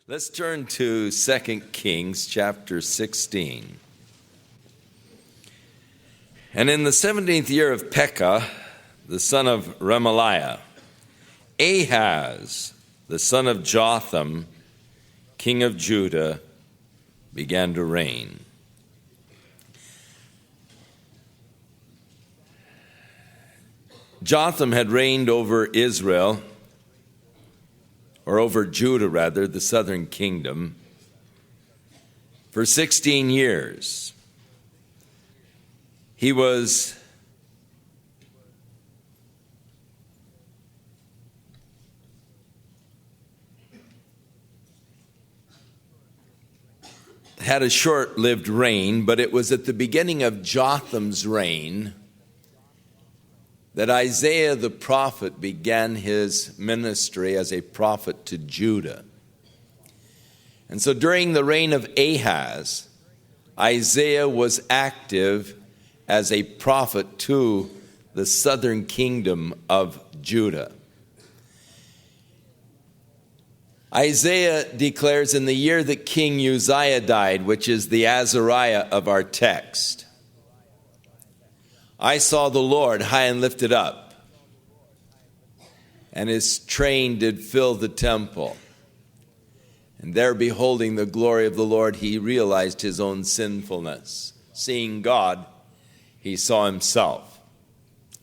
Let's turn to 2 Kings chapter 16. And in the 17th year of Pekah, the son of Remaliah, Ahaz, the son of Jotham, king of Judah, began to reign. Jotham had reigned over Israel, or over Judah rather, the southern kingdom, for 16 years. He had a short-lived reign, but it was at the beginning of Jotham's reign that Isaiah the prophet began his ministry as a prophet to Judah. And so during the reign of Ahaz, Isaiah was active as a prophet to the southern kingdom of Judah. Isaiah declares, in the year that King Uzziah died, which is the Azariah of our text, I saw the Lord high and lifted up, and his train did fill the temple. And there, beholding the glory of the Lord, he realized his own sinfulness. Seeing God, he saw himself,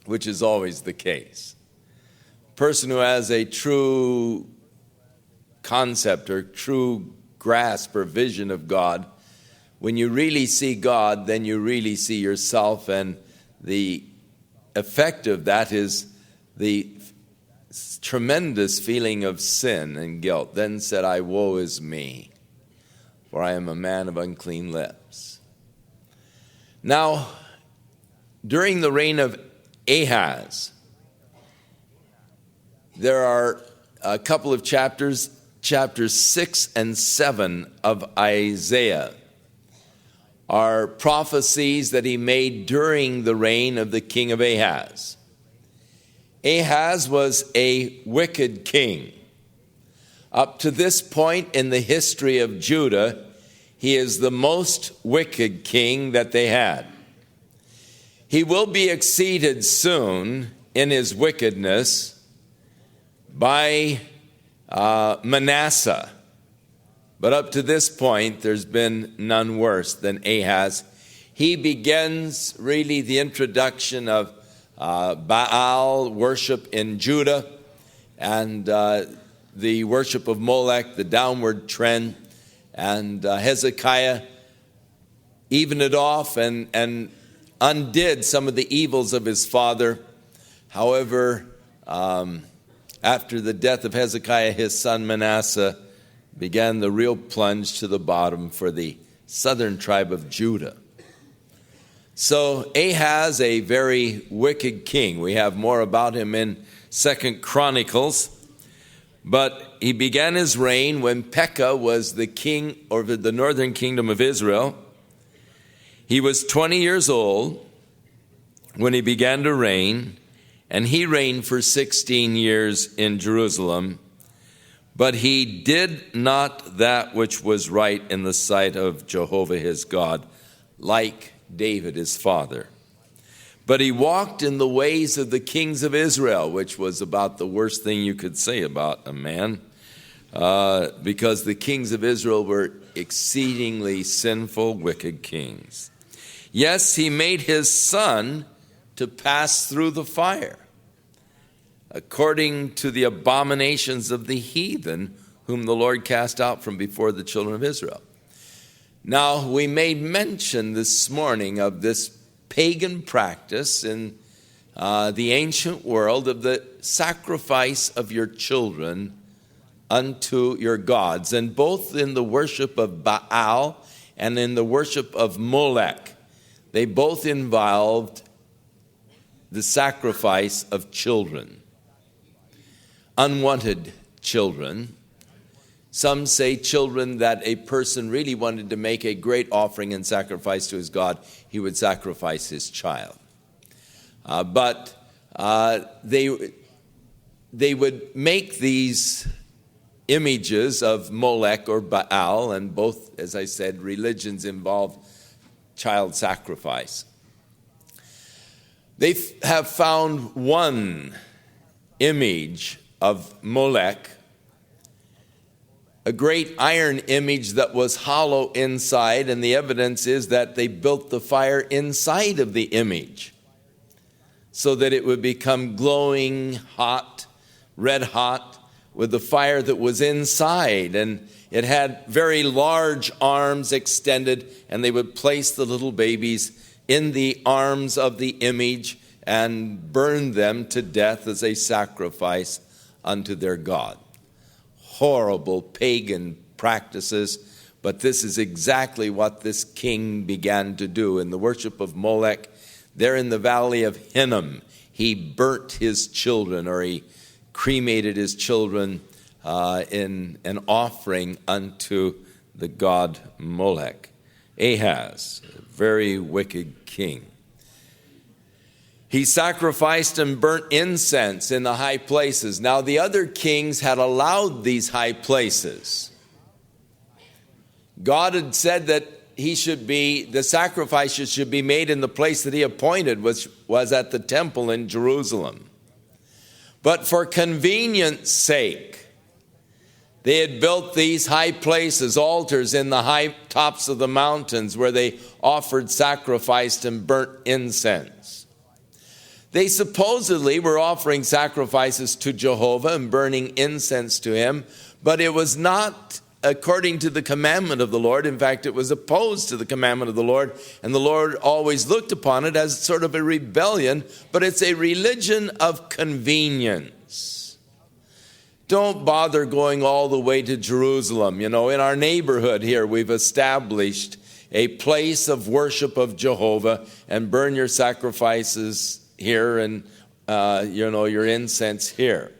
which is always the case. A person who has a true concept or true grasp or vision of God, when you really see God, then you really see yourself, and the effect of that is the tremendous feeling of sin and guilt. Then said I, woe is me, for I am a man of unclean lips. Now, during the reign of Ahaz, there are a couple of chapters 6 and 7 of Isaiah, are prophecies that he made during the reign of the king of Ahaz. Ahaz was a wicked king. Up to this point in the history of Judah, he is the most wicked king that they had. He will be exceeded soon in his wickedness by Manasseh. But up to this point, there's been none worse than Ahaz. He begins really the introduction of Baal worship in Judah and the worship of Molech, the downward trend. And Hezekiah evened it off and undid some of the evils of his father. However, after the death of Hezekiah, his son Manasseh began the real plunge to the bottom for the southern tribe of Judah. So Ahaz, a very wicked king. We have more about him in 2 Chronicles. But he began his reign when Pekah was the king over the northern kingdom of Israel. He was 20 years old when he began to reign, and he reigned for 16 years in Jerusalem. But he did not that which was right in the sight of Jehovah his God, like David his father. But he walked in the ways of the kings of Israel, which was about the worst thing you could say about a man, because the kings of Israel were exceedingly sinful, wicked kings. Yes, he made his son to pass through the fire, according to the abominations of the heathen, whom the Lord cast out from before the children of Israel. Now, we made mention this morning of this pagan practice in the ancient world of the sacrifice of your children unto your gods, and both in the worship of Baal and in the worship of Molech, they both involved the sacrifice of children. Unwanted children. Some say children that a person really wanted to make a great offering and sacrifice to his God, he would sacrifice his child. But they would make these images of Molech or Baal, and both, as I said, religions involve child sacrifice. They have found one image of Molech, a great iron image that was hollow inside, and the evidence is that they built the fire inside of the image so that it would become glowing hot, red hot, with the fire that was inside. And it had very large arms extended, and they would place the little babies in the arms of the image and burn them to death as a sacrifice unto their god. Horrible pagan practices, but this is exactly what this king began to do. In the worship of Molech, there in the valley of Hinnom, he burnt his children, or he cremated his children in an offering unto the god Molech. Ahaz, a very wicked king. He sacrificed and burnt incense in the high places. Now, the other kings had allowed these high places. God had said that the sacrifices should be made in the place that he appointed, which was at the temple in Jerusalem. But for convenience sake, they had built these high places, altars in the high tops of the mountains where they offered sacrifice and burnt incense. They supposedly were offering sacrifices to Jehovah and burning incense to him, but it was not according to the commandment of the Lord. In fact, it was opposed to the commandment of the Lord, and the Lord always looked upon it as sort of a rebellion, but it's a religion of convenience. Don't bother going all the way to Jerusalem. In our neighborhood here, we've established a place of worship of Jehovah, and burn your sacrifices here and your incense here.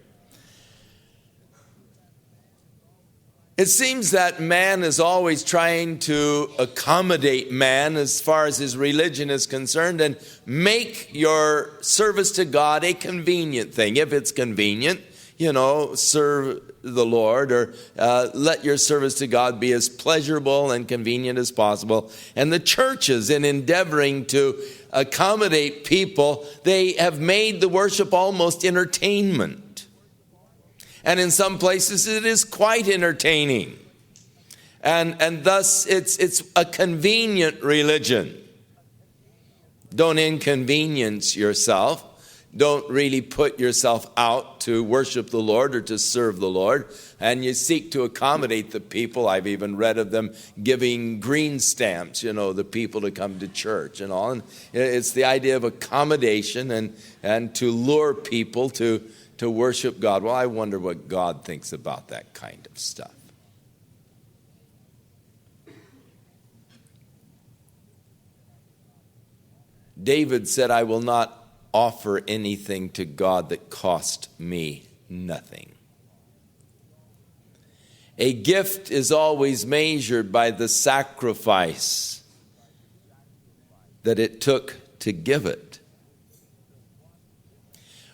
It seems that man is always trying to accommodate man as far as his religion is concerned and make your service to God a convenient thing. If it's convenient, serve the Lord, or let your service to God be as pleasurable and convenient as possible. And the churches, in endeavoring to accommodate people, they have made the worship almost entertainment. And in some places it is quite entertaining. And thus it's a convenient religion. Don't inconvenience yourself. Don't really put yourself out to worship the Lord or to serve the Lord. And you seek to accommodate the people. I've even read of them giving green stamps, the people to come to church and all. And it's the idea of accommodation and to lure people to worship God. Well, I wonder what God thinks about that kind of stuff. David said, I will not offer anything to God that cost me nothing. A gift is always measured by the sacrifice that it took to give it.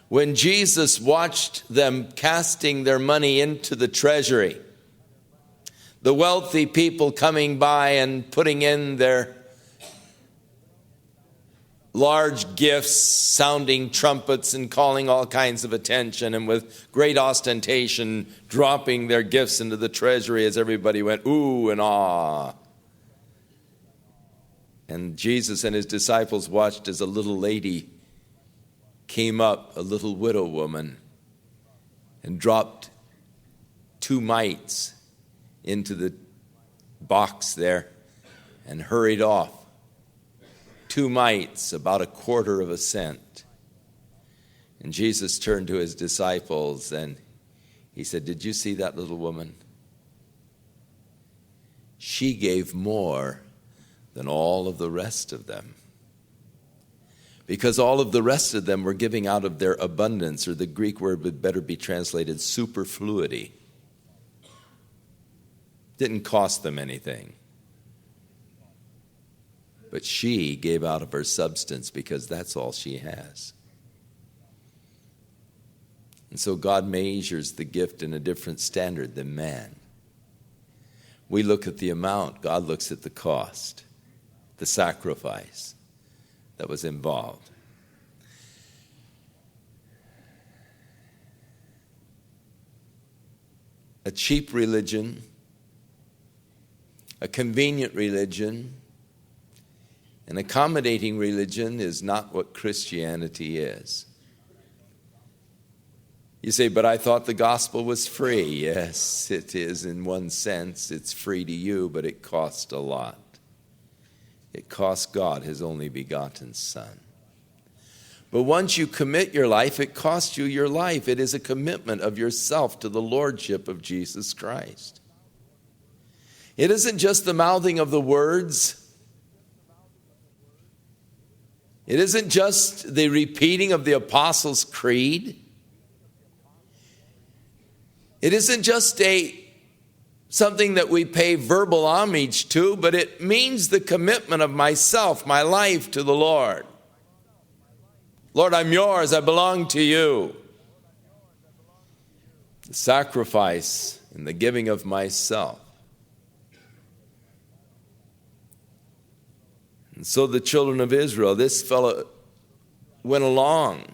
When Jesus watched them casting their money into the treasury, the wealthy people coming by and putting in their large gifts, sounding trumpets and calling all kinds of attention, and with great ostentation dropping their gifts into the treasury as everybody went ooh and ah. And Jesus and his disciples watched as a little lady came up, a little widow woman, and dropped 2 mites into the box there and hurried off. 2 mites, about 1/4 cent. And Jesus turned to his disciples and he said, did you see that little woman? She gave more than all of the rest of them. Because all of the rest of them were giving out of their abundance, or the Greek word would better be translated superfluity. Didn't cost them anything. But she gave out of her substance because that's all she has. And so God measures the gift in a different standard than man. We look at the amount, God looks at the cost, the sacrifice that was involved. A cheap religion, a convenient religion, an accommodating religion is not what Christianity is. You say, but I thought the gospel was free. Yes, it is in one sense. It's free to you, but it cost a lot. It cost God his only begotten Son. But once you commit your life, it costs you your life. It is a commitment of yourself to the lordship of Jesus Christ. It isn't just the mouthing of the words. It isn't just the repeating of the Apostles' Creed. It isn't just something that we pay verbal homage to, but it means the commitment of myself, my life to the Lord. Lord, I'm yours, I belong to you. The sacrifice and the giving of myself. And so the children of Israel, this fellow went along.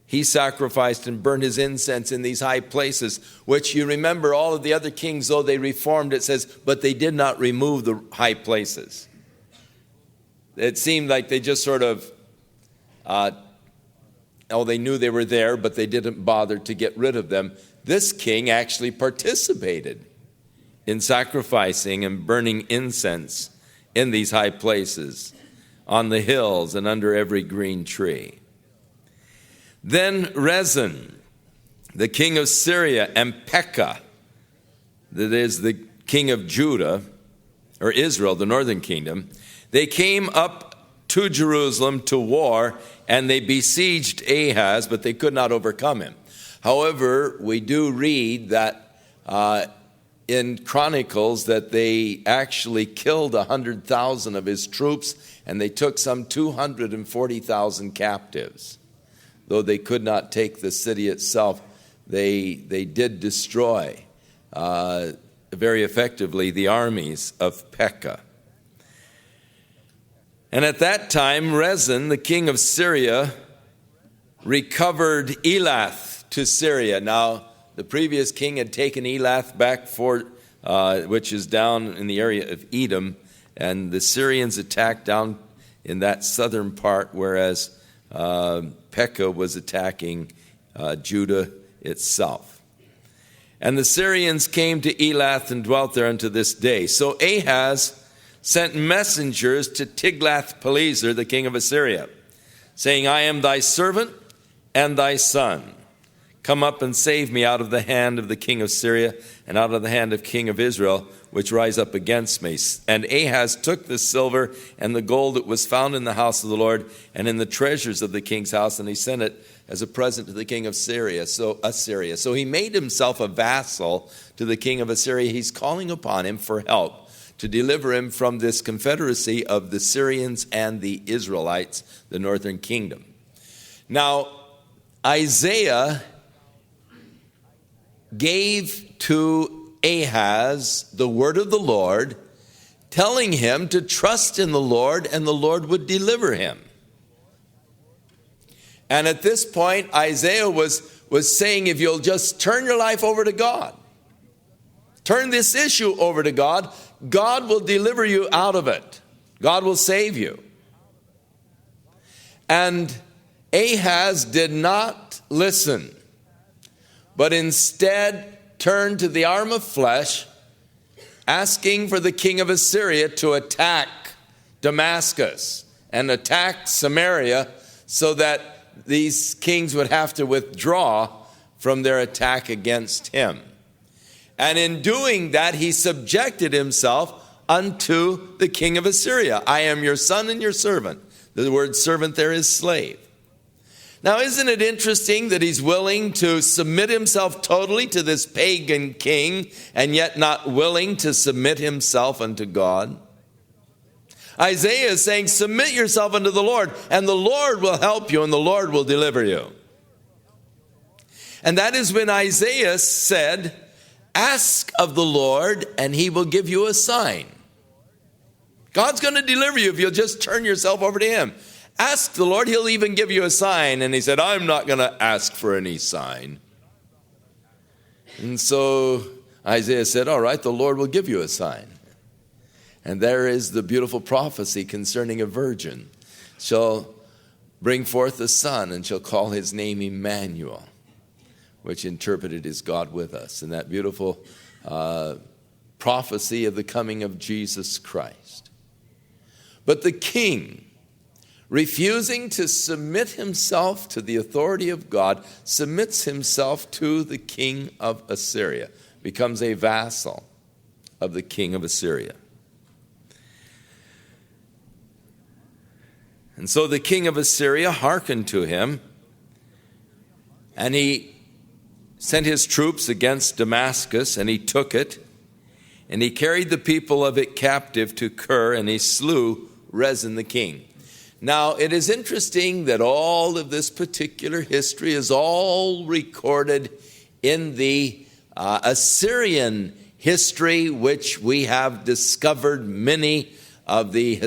He sacrificed and burned his incense in these high places, which you remember all of the other kings, though they reformed, it says, but they did not remove the high places. It seemed like they just sort of, they knew they were there, but they didn't bother to get rid of them. This king actually participated in sacrificing and burning incense in these high places, on the hills and under every green tree. Then Rezin, the king of Syria, and Pekah, that is the king of Judah, or Israel, the northern kingdom, they came up to Jerusalem to war, and they besieged Ahaz, but they could not overcome him. However, we do read that in Chronicles that they actually killed 100,000 of his troops, and they took some 240,000 captives. Though they could not take the city itself, they did destroy very effectively the armies of Pekah. And at that time, Rezin, the king of Syria, recovered Elath to Syria. Now, the previous king had taken Elath back which is down in the area of Edom, and the Syrians attacked down in that southern part, whereas Pekah was attacking Judah itself. And the Syrians came to Elath and dwelt there unto this day. So Ahaz sent messengers to Tiglath-Pileser, the king of Assyria, saying, I am thy servant and thy son. Come up and save me out of the hand of the king of Syria and out of the hand of king of Israel, which rise up against me. And Ahaz took the silver and the gold that was found in the house of the Lord and in the treasures of the king's house, and he sent it as a present to the king of Assyria. So he made himself a vassal to the king of Assyria. He's calling upon him for help to deliver him from this confederacy of the Syrians and the Israelites, the northern kingdom. Now, Isaiah gave to Ahaz the word of the Lord, telling him to trust in the Lord and the Lord would deliver him. And at this point, Isaiah was saying, if you'll just turn your life over to God, turn this issue over to God, God will deliver you out of it. God will save you. And Ahaz did not listen, but instead turned to the arm of flesh, asking for the king of Assyria to attack Damascus and attack Samaria so that these kings would have to withdraw from their attack against him. And in doing that, he subjected himself unto the king of Assyria. I am your son and your servant. The word servant there is slave. Now, isn't it interesting that he's willing to submit himself totally to this pagan king and yet not willing to submit himself unto God? Isaiah is saying, submit yourself unto the Lord, and the Lord will help you, and the Lord will deliver you. And that is when Isaiah said, ask of the Lord and he will give you a sign. God's going to deliver you if you'll just turn yourself over to him. Ask the Lord, he'll even give you a sign. And he said, I'm not going to ask for any sign. And so Isaiah said, all right, the Lord will give you a sign. And there is the beautiful prophecy concerning a virgin. Shall bring forth a son and shall call his name Emmanuel, which interpreted is God with us. And that beautiful prophecy of the coming of Jesus Christ. But the king, refusing to submit himself to the authority of God, submits himself to the king of Assyria, becomes a vassal of the king of Assyria. And so the king of Assyria hearkened to him, and he sent his troops against Damascus, and he took it, and he carried the people of it captive to Kir, and he slew Rezin the king. Now, it is interesting that all of this particular history is all recorded in the Assyrian history, which we have discovered many of the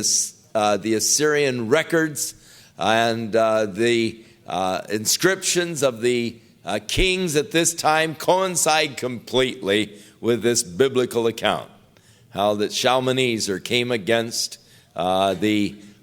Assyrian records and the inscriptions of the kings at this time coincide completely with this biblical account. How that Shalmaneser came against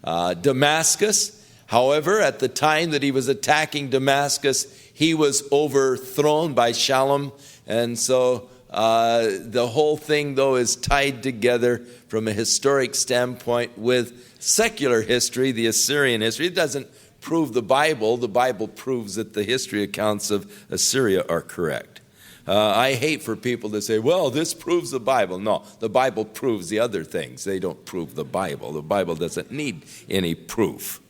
Damascus. However, at the time that he was attacking Damascus, he was overthrown by Shallum. And so the whole thing, though, is tied together from a historic standpoint with secular history, the Assyrian history. It doesn't prove the Bible. The Bible proves that the history accounts of Assyria are correct. I hate for people to say, well, this proves the Bible. No, the Bible proves the other things. They don't prove the Bible. The Bible doesn't need any proof.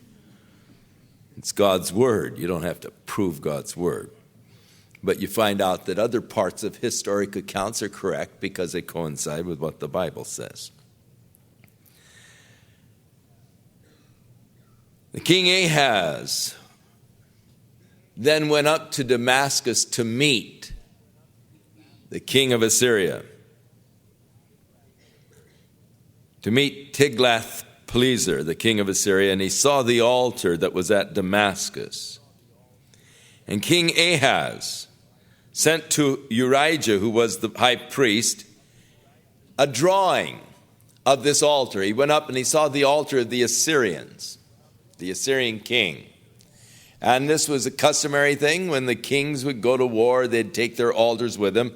It's God's word. You don't have to prove God's word. But you find out that other parts of historic accounts are correct because they coincide with what the Bible says. The king Ahaz then went up to Damascus to meet the king of Assyria, to meet Tiglath-Pileser, the king of Assyria, and he saw the altar that was at Damascus. And King Ahaz sent to Urijah, who was the high priest, a drawing of this altar. He went up and he saw the altar of the Assyrians, the Assyrian king. And this was a customary thing. When the kings would go to war, they'd take their altars with them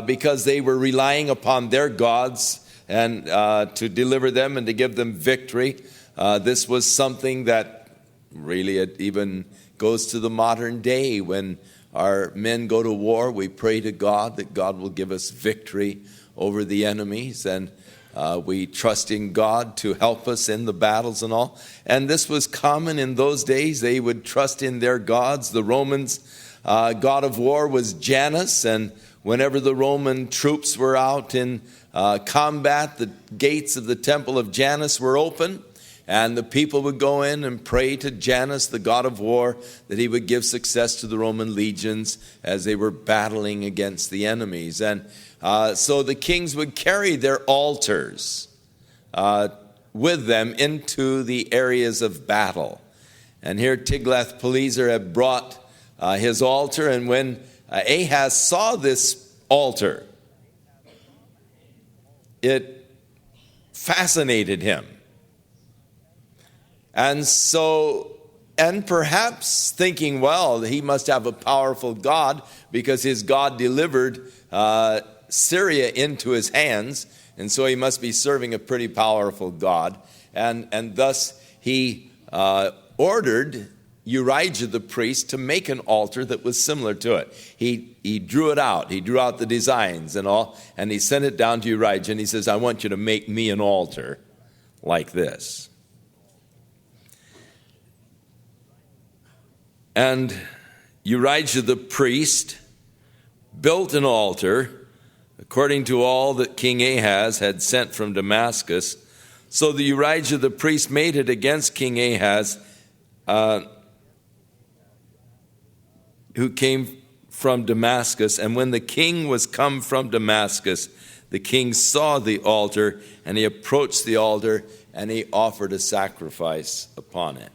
because they were relying upon their gods and to deliver them and to give them victory. This was something that really it even goes to the modern day. When our men go to war, we pray to God that God will give us victory over the enemies, and we trust in God to help us in the battles and all. And this was common in those days. They would trust in their gods. The Romans' god of war was Janus, and whenever the Roman troops were out in combat, the gates of the temple of Janus were open, and the people would go in and pray to Janus, the god of war, that he would give success to the Roman legions as they were battling against the enemies. And so the kings would carry their altars with them into the areas of battle. And here Tiglath-Pileser had brought his altar, and when Ahaz saw this altar, it fascinated him. And so, and perhaps thinking, well, he must have a powerful God because his God delivered Syria into his hands, and so he must be serving a pretty powerful God. And thus he ordered Urijah the priest to make an altar that was similar to it. He drew it out. He drew out the designs and all, and he sent it down to Urijah, and he says, I want you to make me an altar like this. And Urijah the priest built an altar according to all that King Ahaz had sent from Damascus. So the Urijah the priest made it against King Ahaz, who came from Damascus. And when the king was come from Damascus, the king saw the altar, and he approached the altar, and he offered a sacrifice upon it.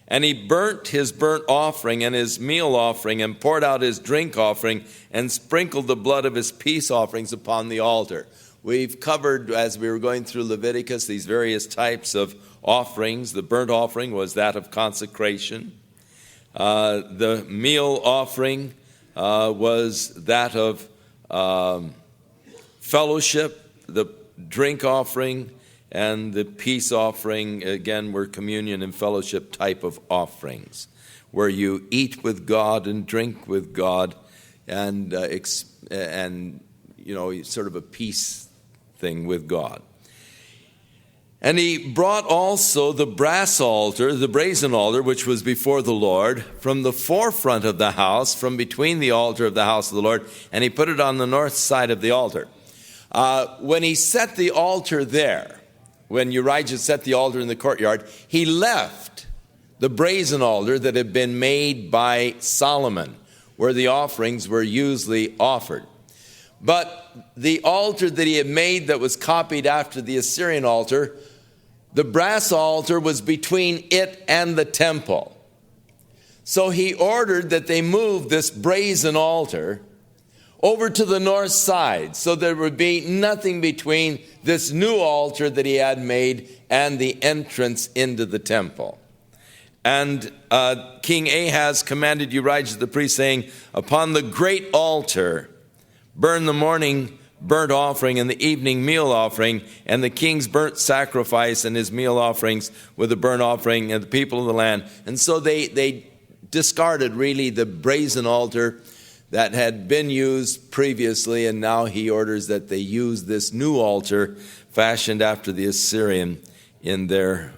And he burnt his burnt offering and his meal offering, and poured out his drink offering, and sprinkled the blood of his peace offerings upon the altar. We've covered, as we were going through Leviticus, these various types of offerings. The burnt offering was that of consecration. The meal offering was that of fellowship. The drink offering and the peace offering, again, were communion and fellowship type of offerings, where you eat with God and drink with God, and sort of a peace thing with God. And he brought also the brass altar, the brazen altar, which was before the Lord, from the forefront of the house, from between the altar of the house of the Lord, and he put it on the north side of the altar. When he set the altar there, when Urijah set the altar in the courtyard, he left the brazen altar that had been made by Solomon, where the offerings were usually offered. But the altar that he had made that was copied after the Assyrian altar, the brass altar was between it and the temple. So he ordered that they move this brazen altar over to the north side, so there would be nothing between this new altar that he had made and the entrance into the temple. And King Ahaz commanded Urijah the priest, saying, upon the great altar burn the morning burnt offering and the evening meal offering, and the king's burnt sacrifice and his meal offerings with the burnt offering and the people of the land. And so they discarded really the brazen altar that had been used previously, and now he orders that they use this new altar fashioned after the Assyrian in their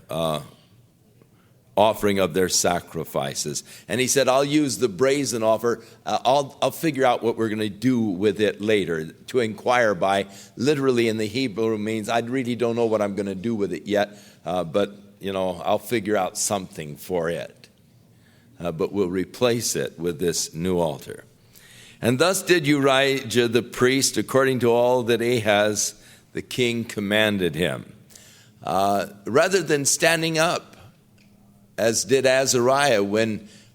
offering of their sacrifices. And he said, I'll use the brazen altar. I'll figure out what we're going to do with it later. To inquire by, literally in the Hebrew, means I really don't know what I'm going to do with it yet, but I'll figure out something for it. But we'll replace it with this new altar. And thus did Urijah the priest, according to all that Ahaz the king commanded him. Rather than standing up, as did Azariah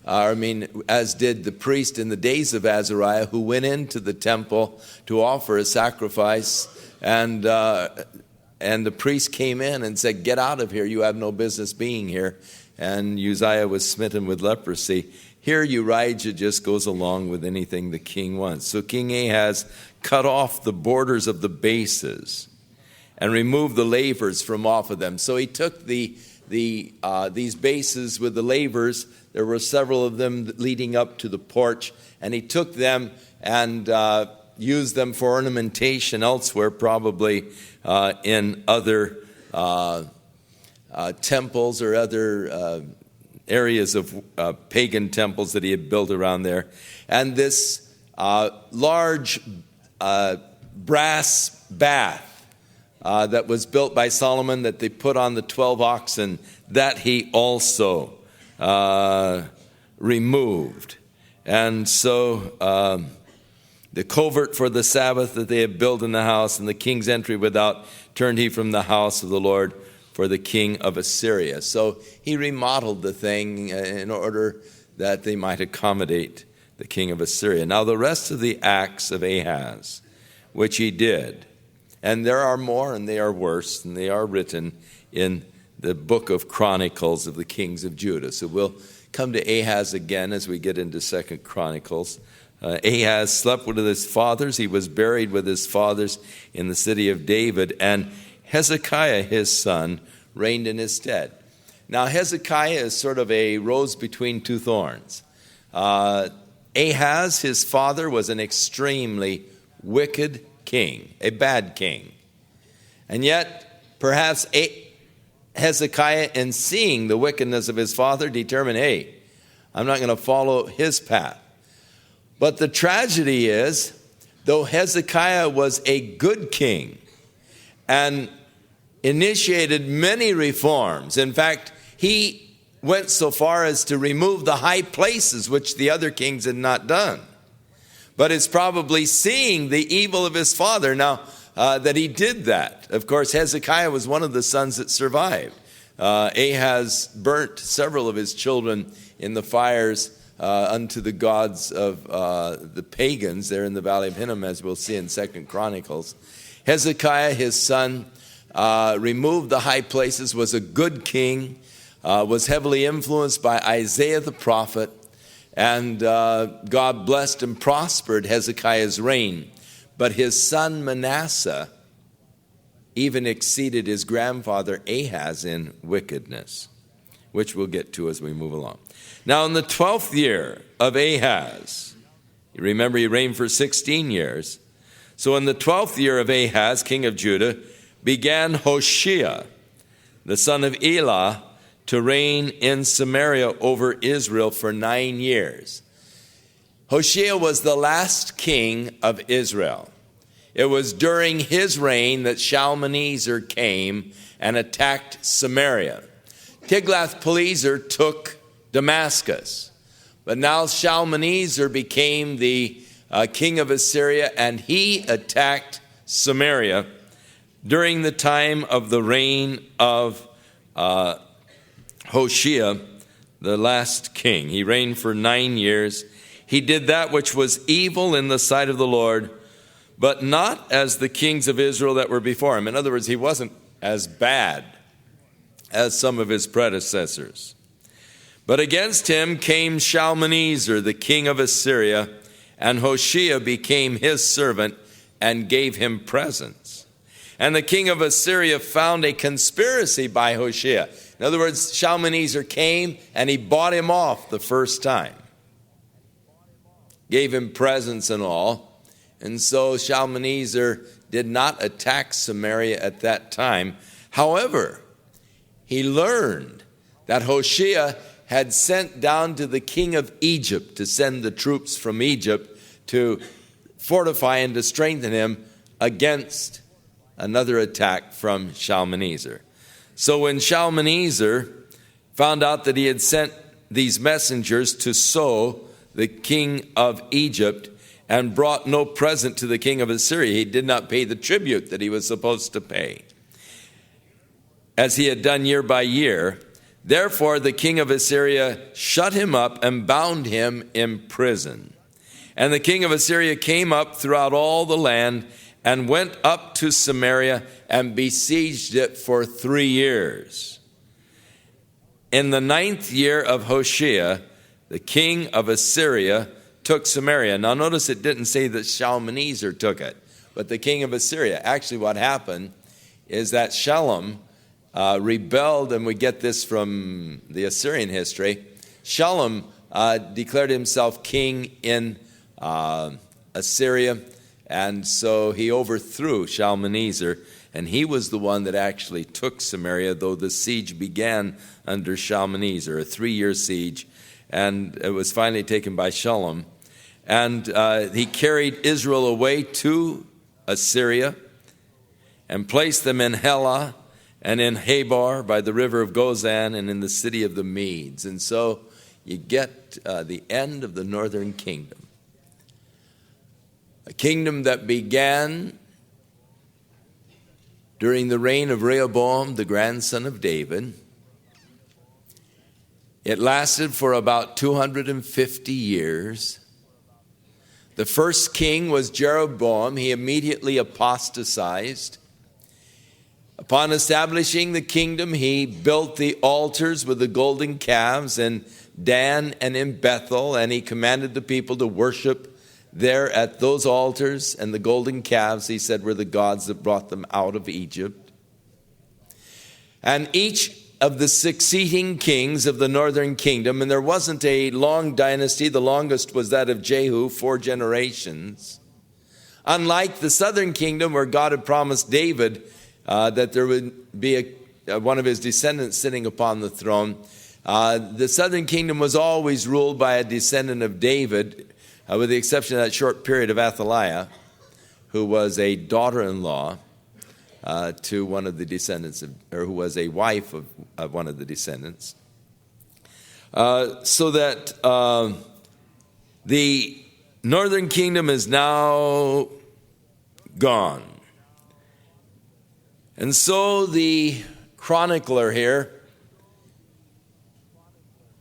as did the priest in the days of Azariah, who went into the temple to offer a sacrifice, and the priest came in and said, get out of here, you have no business being here. And Uzziah was smitten with leprosy. Here Urijah just goes along with anything the king wants. So King Ahaz cut off the borders of the bases and removed the lavers from off of them. So he took these bases with the lavers. There were several of them leading up to the porch, and he took them and used them for ornamentation elsewhere, probably in other temples or other areas of pagan temples that he had built around there. And this large brass bath that was built by Solomon, that they put on the 12 oxen, that he also removed. And so the covert for the Sabbath that they had built in the house, and the king's entry without, turned he from the house of the Lord for the king of Assyria. So he remodeled the thing in order that they might accommodate the king of Assyria. Now the rest of the acts of Ahaz, which he did, and there are more and they are worse, and they are written in the book of Chronicles of the kings of Judah. So we'll come to Ahaz again as we get into 2 Chronicles. Ahaz slept with his fathers. He was buried with his fathers in the city of David, and Hezekiah, his son, reigned in his stead. Now, Hezekiah is sort of a rose between two thorns. Ahaz, his father, was an extremely wicked king, a bad king. And yet, perhaps Hezekiah, in seeing the wickedness of his father, determined, hey, I'm not going to follow his path. But the tragedy is, though Hezekiah was a good king and initiated many reforms. In fact, he went so far as to remove the high places which the other kings had not done. but is probably seeing the evil of his father now that he did that. Of course, Hezekiah was one of the sons that survived. Ahaz burnt several of his children in the fires unto the gods of the pagans there in the valley of Hinnom, as we'll see in 2 Chronicles. Hezekiah, his son, removed the high places, was a good king, was heavily influenced by Isaiah the prophet, and God blessed and prospered Hezekiah's reign. But his son Manasseh even exceeded his grandfather Ahaz in wickedness, which we'll get to as we move along. Now, in the 12th year of Ahaz, you remember he reigned for 16 years. So in the 12th year of Ahaz, king of Judah, began Hoshea, the son of Elah, to reign in Samaria over Israel for 9 years. Hoshea was the last king of Israel. It was during his reign that Shalmaneser came and attacked Samaria. Tiglath-Pileser took Damascus, but now Shalmaneser became the king of Assyria, and he attacked Samaria during the time of the reign of Hoshea, the last king. He reigned for 9 years. He did that which was evil in the sight of the Lord, but not as the kings of Israel that were before him. In other words, he wasn't as bad as some of his predecessors. But against him came Shalmaneser, the king of Assyria, and Hoshea became his servant and gave him presents. And the king of Assyria found a conspiracy by Hoshea. In other words, Shalmaneser came and he bought him off the first time. Gave him presents and all. And so Shalmaneser did not attack Samaria at that time. However, he learned that Hoshea had sent down to the king of Egypt to send the troops from Egypt to fortify and to strengthen him against another attack from Shalmaneser. So when Shalmaneser found out that he had sent these messengers to So, the king of Egypt, and brought no present to the king of Assyria, he did not pay the tribute that he was supposed to pay, as he had done year by year. Therefore the king of Assyria shut him up and bound him in prison. And the king of Assyria came up throughout all the land and went up to Samaria and besieged it for 3 years. In the 9th year of Hoshea, the king of Assyria took Samaria. Now notice it didn't say that Shalmaneser took it, but the king of Assyria. Actually what happened is that Shalom rebelled, and we get this from the Assyrian history. Shalom declared himself king in Assyria, and so he overthrew Shalmaneser, and he was the one that actually took Samaria, though the siege began under Shalmaneser, a 3-year siege, and it was finally taken by Shalom. And he carried Israel away to Assyria and placed them in Helah and in Habor by the river of Gozan and in the city of the Medes. And so you get the end of the northern kingdom. A kingdom that began during the reign of Rehoboam, the grandson of David. It lasted for about 250 years. The first king was Jeroboam. He immediately apostatized. Upon establishing the kingdom, he built the altars with the golden calves in Dan and in Bethel, and he commanded the people to worship there at those altars, and the golden calves, he said, were the gods that brought them out of Egypt. And each of the succeeding kings of the northern kingdom, and there wasn't a long dynasty, the longest was that of Jehu, 4 generations. Unlike the southern kingdom where God had promised David that there would be one of his descendants sitting upon the throne, the southern kingdom was always ruled by a descendant of David, with the exception of that short period of Athaliah, who was a daughter-in-law to one of the descendants, or who was a wife of one of the descendants. So that the northern kingdom is now gone. And so the chronicler here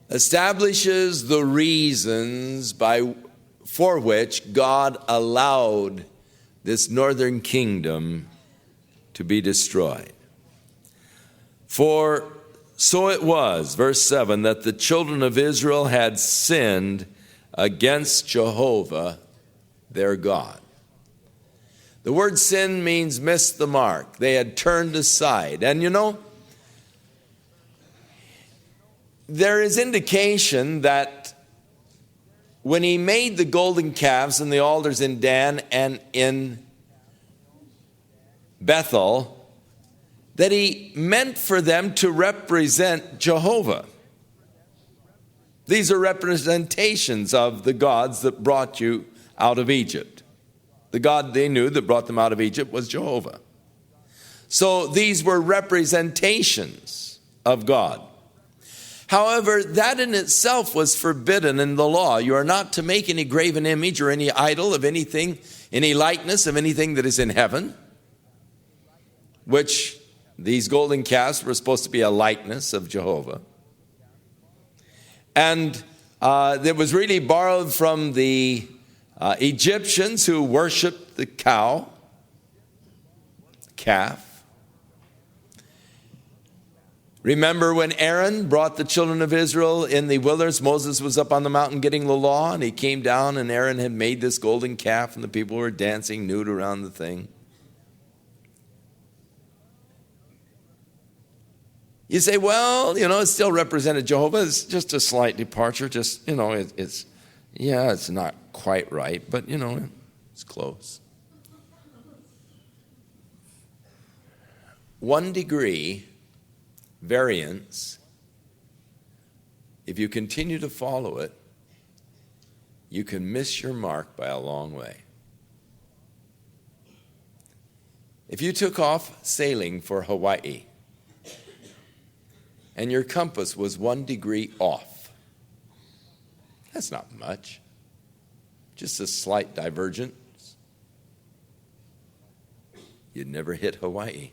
establishes the reasons for which God allowed this northern kingdom to be destroyed. For so it was, verse 7, that the children of Israel had sinned against Jehovah their God. The word sin means miss the mark. They had turned aside. And you know, there is indication that when he made the golden calves and the altars in Dan and in Bethel, that he meant for them to represent Jehovah. These are representations of the gods that brought you out of Egypt. The God they knew that brought them out of Egypt was Jehovah. So these were representations of God. However, that in itself was forbidden in the law. You are not to make any graven image or any idol of anything, any likeness of anything that is in heaven, which these golden calves were supposed to be a likeness of Jehovah. And it was really borrowed from the Egyptians who worshiped the calf. Remember when Aaron brought the children of Israel in the wilderness, Moses was up on the mountain getting the law, and he came down, and Aaron had made this golden calf, and the people were dancing nude around the thing. You say, well, it still represented Jehovah. It's just a slight departure. Just, it's not quite right, but, it's close. 1 degree variance, if you continue to follow it, you can miss your mark by a long way. If you took off sailing for Hawaii and your compass was 1 degree off, that's not much, just a slight divergence, you'd never hit Hawaii.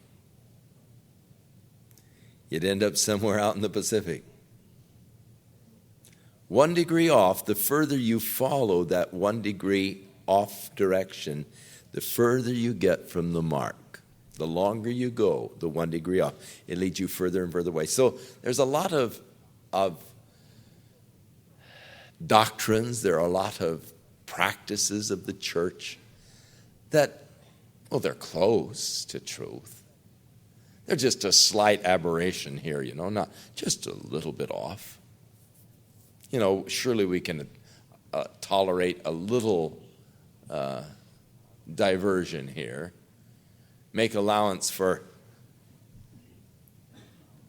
You'd end up somewhere out in the Pacific. 1 degree off, the further you follow that 1 degree off direction, the further you get from the mark. The longer you go, the 1 degree off, it leads you further and further away. So there's a lot of doctrines, there are a lot of practices of the church that, they're close to truth. They're just a slight aberration here, not just a little bit off. Surely we can tolerate a little diversion here. Make allowance for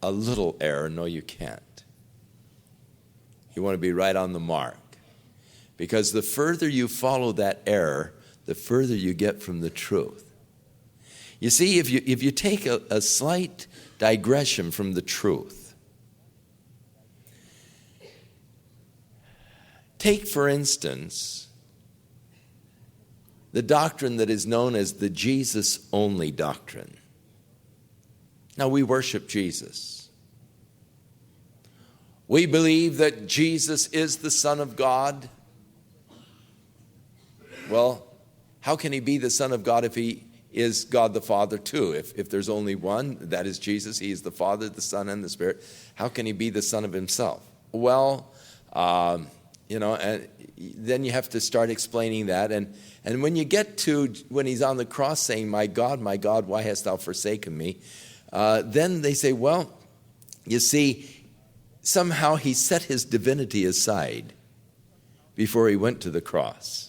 a little error. No, you can't. You want to be right on the mark. Because the further you follow that error, the further you get from the truth. You see, if you take a slight digression from the truth, take, for instance, the doctrine that is known as the Jesus-only doctrine. Now, we worship Jesus. We believe that Jesus is the Son of God. Well, how can he be the Son of God if he is God the Father too? If there's only one, that is Jesus. He is the Father, the Son, and the Spirit. How can he be the Son of himself? Well, and then you have to start explaining that. And when you get to when he's on the cross saying, my God, why hast thou forsaken me? Then they say, well, you see, somehow he set his divinity aside before he went to the cross.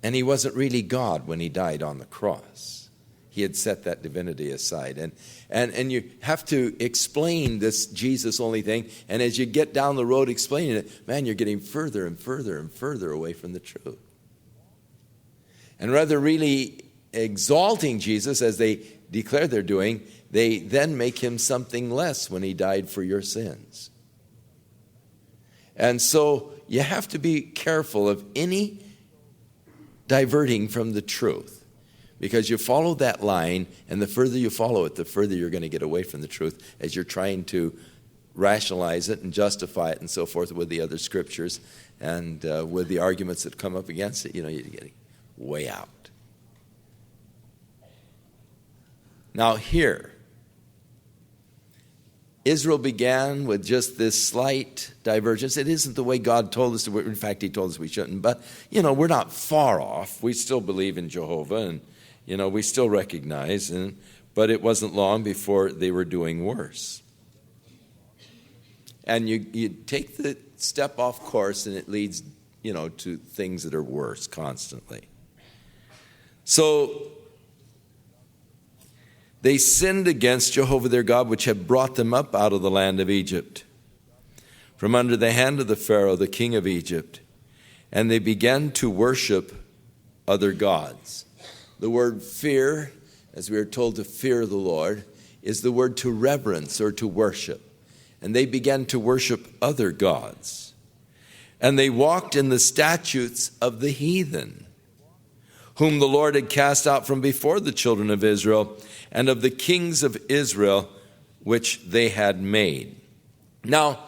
And he wasn't really God when he died on the cross. He had set that divinity aside. And you have to explain this Jesus-only thing. And as you get down the road explaining it, man, you're getting further and further and further away from the truth. And rather really exalting Jesus as they declare they're doing, they then make him something less when he died for your sins. And so you have to be careful of any diverting from the truth. Because you follow that line, and the further you follow it, the further you're going to get away from the truth as you're trying to rationalize it and justify it and so forth with the other scriptures and with the arguments that come up against it. You're getting way out. Now here, Israel began with just this slight divergence. It isn't the way God told us to. In fact, he told us we shouldn't. But, we're not far off. We still believe in Jehovah, and, we still recognize. But it wasn't long before they were doing worse. And you take the step off course, and it leads, to things that are worse constantly. So they sinned against Jehovah their God, which had brought them up out of the land of Egypt, from under the hand of the Pharaoh, the king of Egypt. And they began to worship other gods. The word fear, as we are told to fear the Lord, is the word to reverence or to worship. And they began to worship other gods. And they walked in the statutes of the heathen, whom the Lord had cast out from before the children of Israel, and of the kings of Israel, which they had made. Now,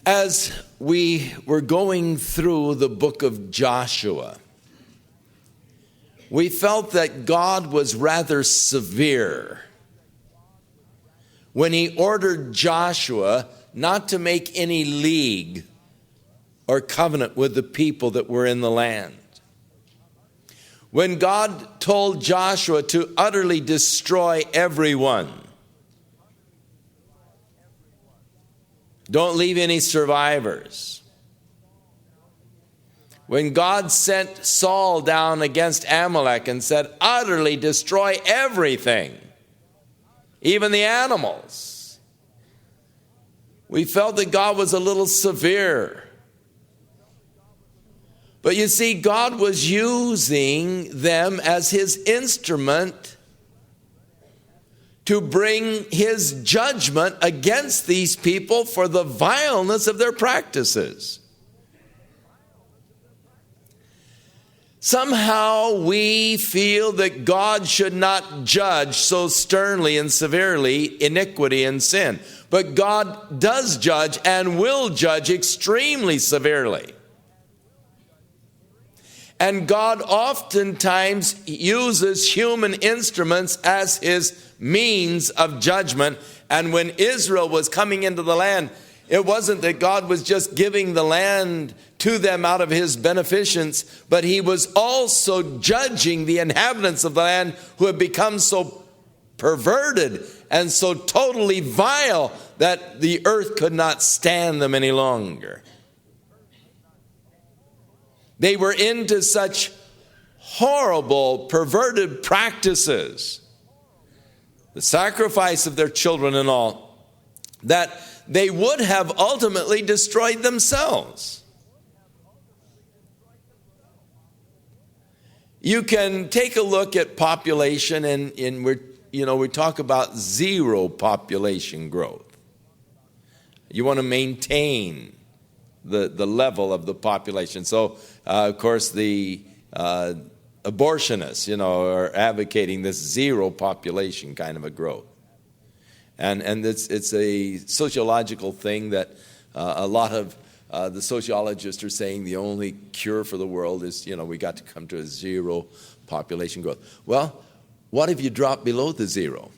as we were going through the book of Joshua, we felt that God was rather severe when he ordered Joshua not to make any league or covenant with the people that were in the land. When God told Joshua to utterly destroy everyone, don't leave any survivors. When God sent Saul down against Amalek and said, utterly destroy everything, even the animals, we felt that God was a little severe. But you see, God was using them as his instrument to bring his judgment against these people for the vileness of their practices. Somehow we feel that God should not judge so sternly and severely iniquity and sin. But God does judge and will judge extremely severely. And God oftentimes uses human instruments as his means of judgment. And when Israel was coming into the land, it wasn't that God was just giving the land to them out of his beneficence, but he was also judging the inhabitants of the land who had become so perverted and so totally vile that the earth could not stand them any longer. They were into such horrible, perverted practices, the sacrifice of their children and all, that they would have ultimately destroyed themselves. You can take a look at population, and we talk about zero population growth. You want to maintain the level of the population. So, of course, the abortionists, are advocating this zero population kind of a growth. And it's a sociological thing that a lot of the sociologists are saying the only cure for the world is, we got to come to a zero population growth. Well, what if you drop below the zero?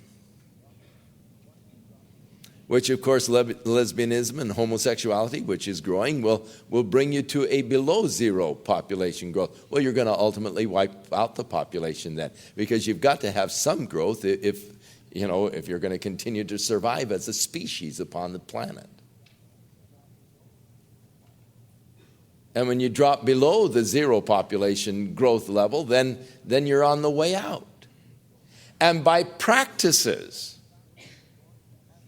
Which, of course, lesbianism and homosexuality, which is growing, will bring you to a below zero population growth. Well, you're going to ultimately wipe out the population then, because you've got to have some growth if you're going to continue to survive as a species upon the planet. And when you drop below the zero population growth level, then you're on the way out. And by practices,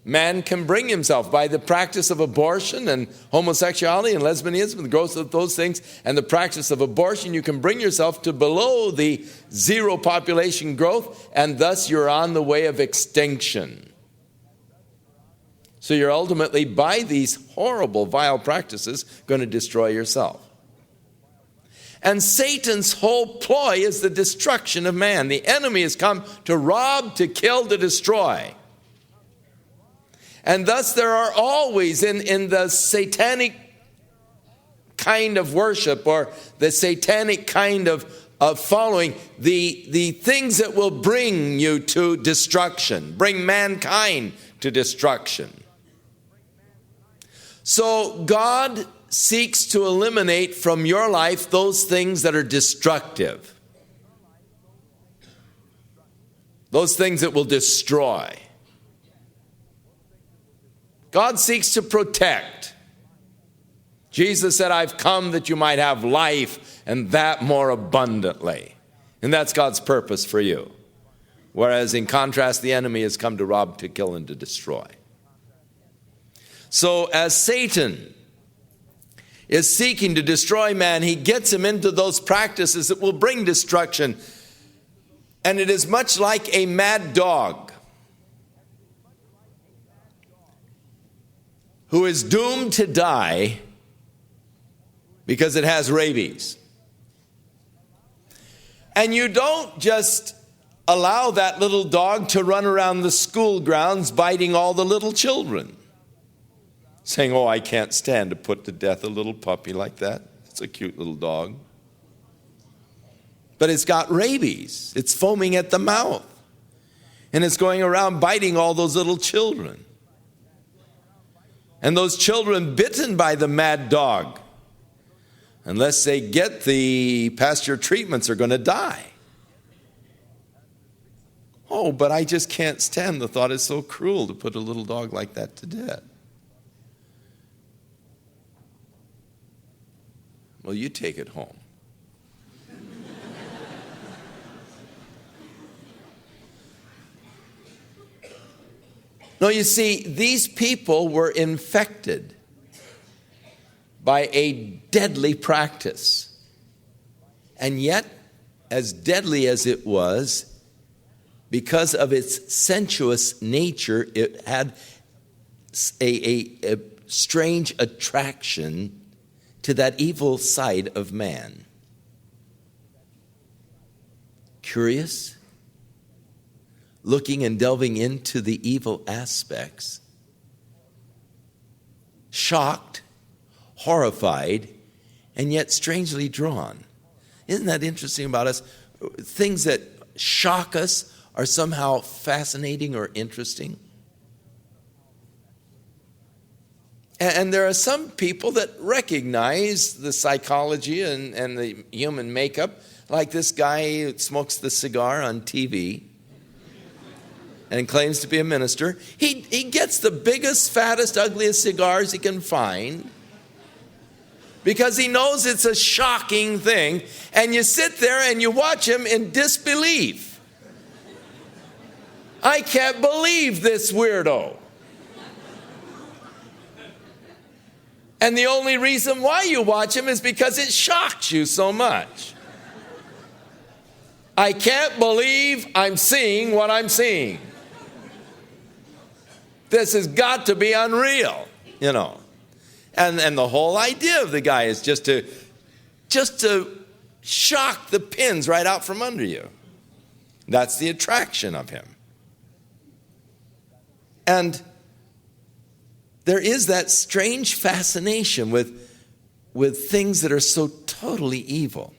man can bring himself, by the practice of abortion and homosexuality and lesbianism, the growth of those things, and the practice of abortion, you can bring yourself to below the zero population growth, and thus you're on the way of extinction. So you're ultimately, by these horrible, vile practices, going to destroy yourself. And Satan's whole ploy is the destruction of man. The enemy has come to rob, to kill, to destroy. And thus there are always in the satanic kind of worship, or the satanic kind of following, the things that will bring you to destruction, bring mankind to destruction. So God seeks to eliminate from your life those things that are destructive, those things that will destroy. God seeks to protect. Jesus said, I've come that you might have life, and that more abundantly. And that's God's purpose for you. Whereas in contrast, the enemy has come to rob, to kill, and to destroy. So as Satan is seeking to destroy man, he gets him into those practices that will bring destruction. And it is much like a mad dog who is doomed to die because it has rabies. And you don't just allow that little dog to run around the school grounds biting all the little children, saying, oh, I can't stand to put to death a little puppy like that. It's a cute little dog. But it's got rabies. It's foaming at the mouth. And it's going around biting all those little children. And those children bitten by the mad dog, unless they get the pasture treatments, are going to die. Oh, but I just can't stand the thought. It's so cruel to put a little dog like that to death. Well, you take it home. No, you see, these people were infected by a deadly practice. And yet, as deadly as it was, because of its sensuous nature, it had a strange attraction to that evil side of man. Curious? Looking and delving into the evil aspects. Shocked, horrified, and yet strangely drawn. Isn't that interesting about us? Things that shock us are somehow fascinating or interesting. And there are some people that recognize the psychology and the human makeup, like this guy who smokes the cigar on TV and claims to be a minister. He gets the biggest, fattest, ugliest cigars he can find because he knows it's a shocking thing. And you sit there and you watch him in disbelief. I can't believe this weirdo. And the only reason why you watch him is because it shocks you so much. I can't believe I'm seeing what I'm seeing. This has got to be unreal, you know. And the whole idea of the guy is just to shock the pins right out from under you. That's the attraction of him. And there is that strange fascination with things that are so totally evil.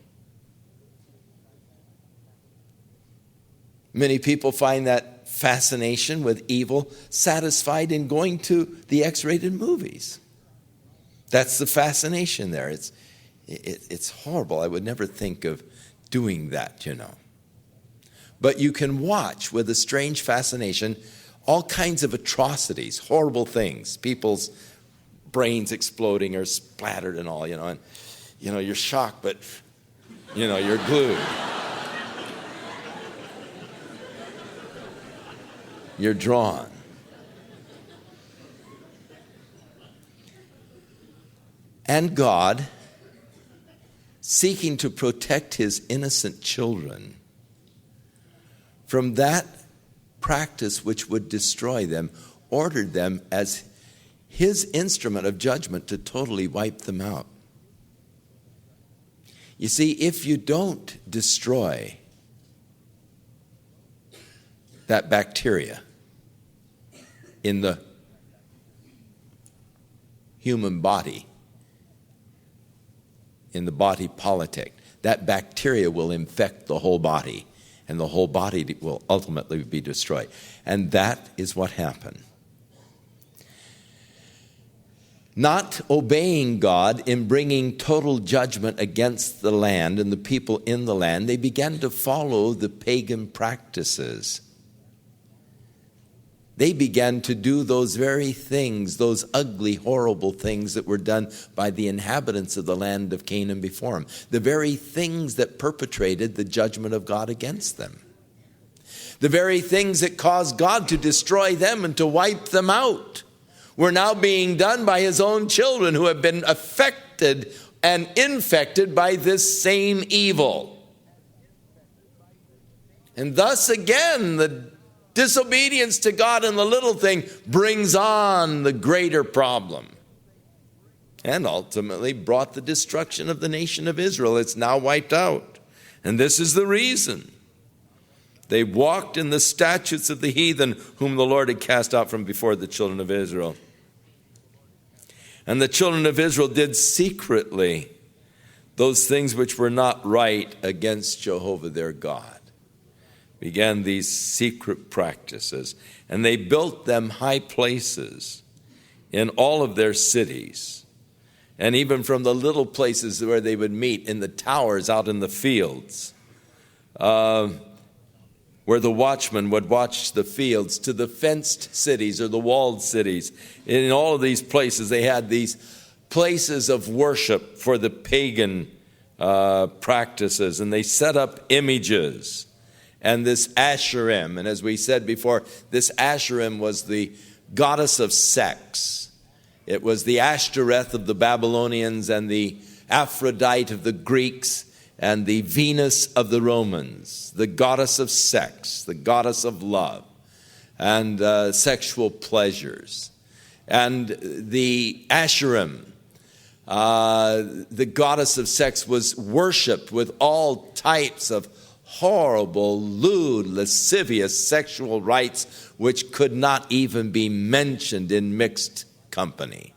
Many people find that fascination with evil satisfied in going to the X-rated movies. That's the fascination there. It's horrible. I would never think of doing that, you know. But you can watch with a strange fascination all kinds of atrocities, horrible things, people's brains exploding or splattered and all, you know. And, you know, you're shocked, but, you know, you're glued. You're drawn. And God, seeking to protect his innocent children from that practice which would destroy them, ordered them as his instrument of judgment to totally wipe them out. You see, if you don't destroy that bacteria in the human body, in the body politic, that bacteria will infect the whole body, and the whole body will ultimately be destroyed. And that is what happened. Not obeying God in bringing total judgment against the land and the people in the land, they began to follow the pagan practices. They began to do those very things, those ugly, horrible things that were done by the inhabitants of the land of Canaan before them. The very things that perpetrated the judgment of God against them. The very things that caused God to destroy them and to wipe them out were now being done by his own children who have been affected and infected by this same evil. And thus again, the disobedience to God in the little thing brings on the greater problem. And ultimately brought the destruction of the nation of Israel. It's now wiped out. And this is the reason. They walked in the statutes of the heathen whom the Lord had cast out from before the children of Israel. And the children of Israel did secretly those things which were not right against Jehovah their God. Began these secret practices. And they built them high places in all of their cities. And even from the little places where they would meet in the towers out in the fields, where the watchmen would watch the fields, to the fenced cities or the walled cities. In all of these places, they had these places of worship for the pagan practices, and they set up images. And this Asherim, and as we said before, this Asherim was the goddess of sex. It was the Ashtoreth of the Babylonians and the Aphrodite of the Greeks, and the Venus of the Romans, the goddess of sex, the goddess of love, and sexual pleasures. And the Asherim, the goddess of sex, was worshipped with all types of horrible, lewd, lascivious sexual rites which could not even be mentioned in mixed company.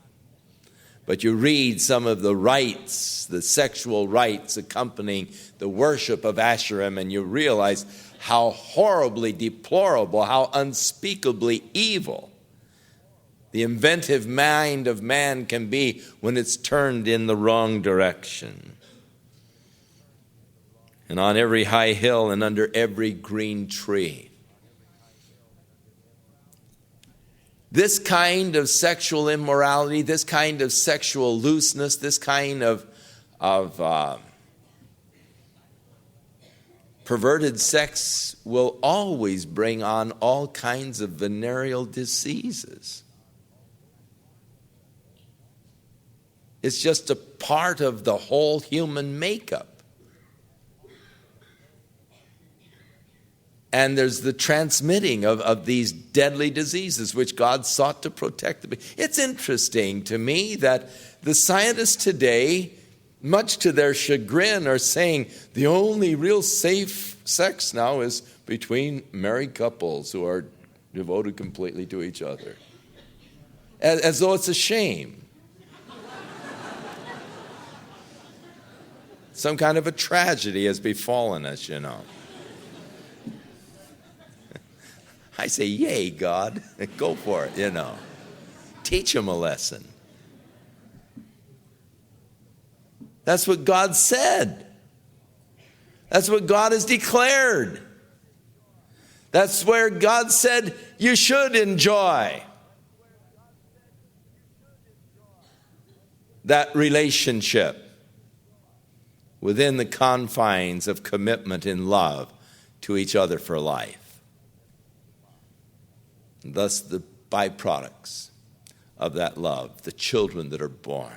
But you read some of the rites, the sexual rites accompanying the worship of Asherim, and you realize how horribly deplorable, how unspeakably evil the inventive mind of man can be when it's turned in the wrong direction. And on every high hill and under every green tree, this kind of sexual immorality, this kind of sexual looseness, this kind of perverted sex will always bring on all kinds of venereal diseases. It's just a part of the whole human makeup. And there's the transmitting of these deadly diseases which God sought to protect. It's interesting to me that the scientists today, much to their chagrin, are saying the only real safe sex now is between married couples who are devoted completely to each other. As though it's a shame. Some kind of a tragedy has befallen us, you know. I say, yay, God, go for it, you know. Teach them a lesson. That's what God said. That's what God has declared. That's where God said you should enjoy that relationship within the confines of commitment in love to each other for life. And thus the byproducts of that love, the children that are born,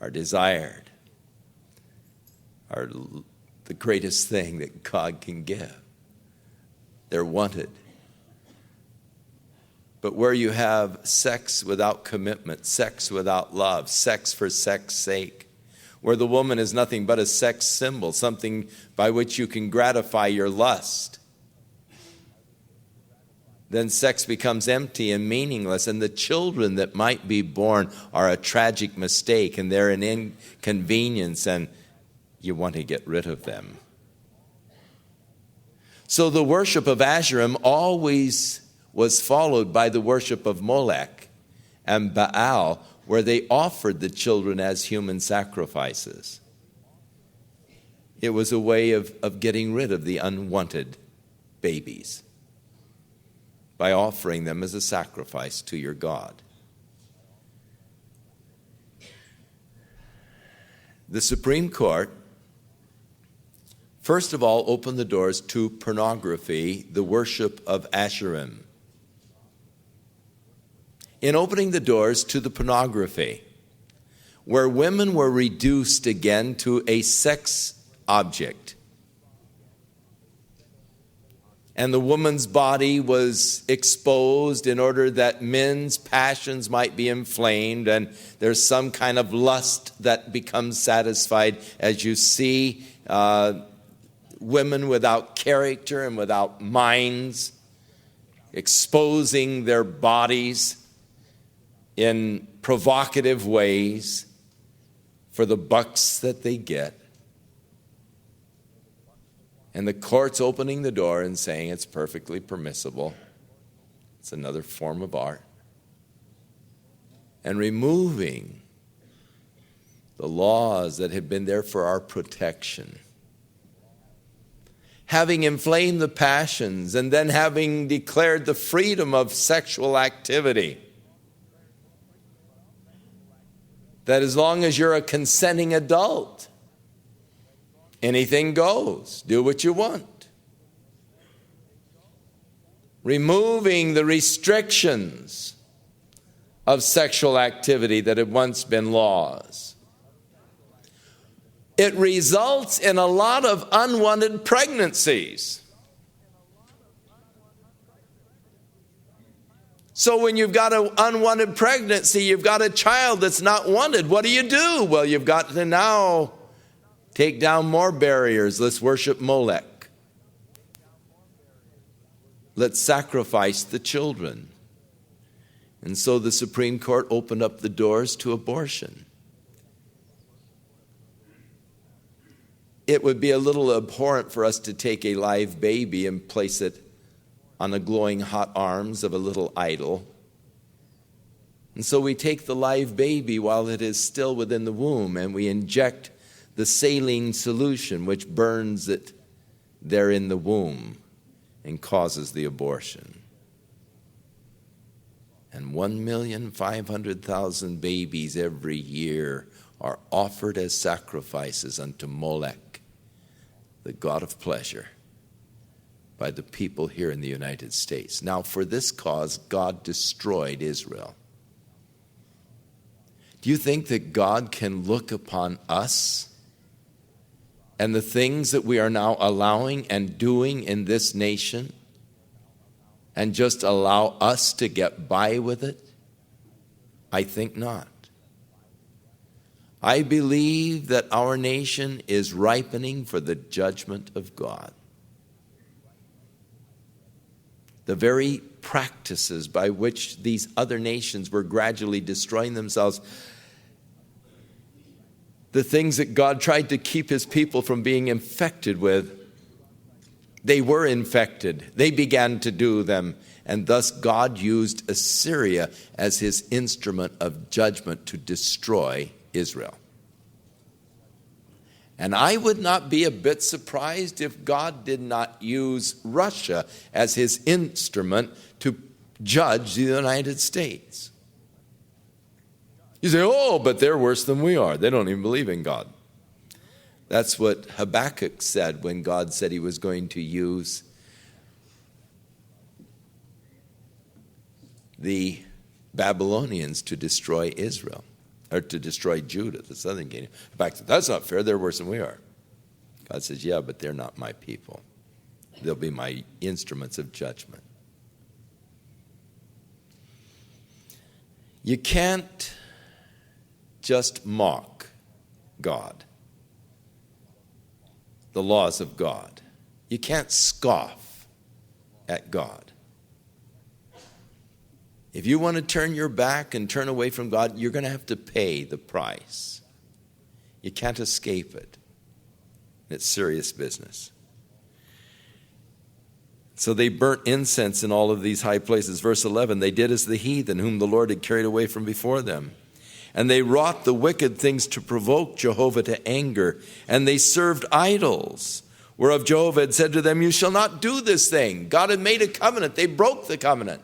are desired, are the greatest thing that God can give. They're wanted. But where you have sex without commitment, sex without love, sex for sex's sake, where the woman is nothing but a sex symbol, something by which you can gratify your lust. Then sex becomes empty and meaningless, and the children that might be born are a tragic mistake, and they're an inconvenience, and you want to get rid of them. So the worship of Asherim always was followed by the worship of Molech and Baal, where they offered the children as human sacrifices. It was a way of getting rid of the unwanted babies by offering them as a sacrifice to your God. The Supreme Court, first of all, opened the doors to pornography, the worship of Asherim. In opening the doors to the pornography, where women were reduced again to a sex object, and the woman's body was exposed in order that men's passions might be inflamed, and there's some kind of lust that becomes satisfied as you see women without character and without minds exposing their bodies in provocative ways for the bucks that they get. And the court's opening the door and saying it's perfectly permissible. It's another form of art. And removing the laws that had been there for our protection. Having inflamed the passions and then having declared the freedom of sexual activity. That as long as you're a consenting adult, anything goes. Do what you want. Removing the restrictions of sexual activity that had once been laws. It results in a lot of unwanted pregnancies. So when you've got an unwanted pregnancy, you've got a child that's not wanted. What do? Well, you've got to now take down more barriers. Let's worship Molech. Let's sacrifice the children. And so the Supreme Court opened up the doors to abortion. It would be a little abhorrent for us to take a live baby and place it on the glowing hot arms of a little idol. And so we take the live baby while it is still within the womb, and we inject the saline solution which burns it there in the womb and causes the abortion. And 1,500,000 babies every year are offered as sacrifices unto Molech, the god of pleasure, by the people here in the United States. Now, for this cause, God destroyed Israel. Do you think that God can look upon us and the things that we are now allowing and doing in this nation and just allow us to get by with it? I think not. I believe that our nation is ripening for the judgment of God. The very practices by which these other nations were gradually destroying themselves, the things that God tried to keep his people from being infected with, they were infected. They began to do them. And thus God used Assyria as his instrument of judgment to destroy Israel. And I would not be a bit surprised if God did not use Russia as his instrument to judge the United States. You say, oh, but they're worse than we are. They don't even believe in God. That's what Habakkuk said when God said he was going to use the Babylonians to destroy Israel, or to destroy Judah, the southern kingdom. Habakkuk said, that's not fair. They're worse than we are. God says, yeah, but they're not my people. They'll be my instruments of judgment. You can't just mock God, the laws of God. You can't scoff at God. If you want to turn your back and turn away from God, you're going to have to pay the price. You can't escape it. It's serious business. So they burnt incense in all of these high places. Verse 11, they did as the heathen whom the Lord had carried away from before them. And they wrought the wicked things to provoke Jehovah to anger. And they served idols, whereof Jehovah had said to them, you shall not do this thing. God had made a covenant. They broke the covenant.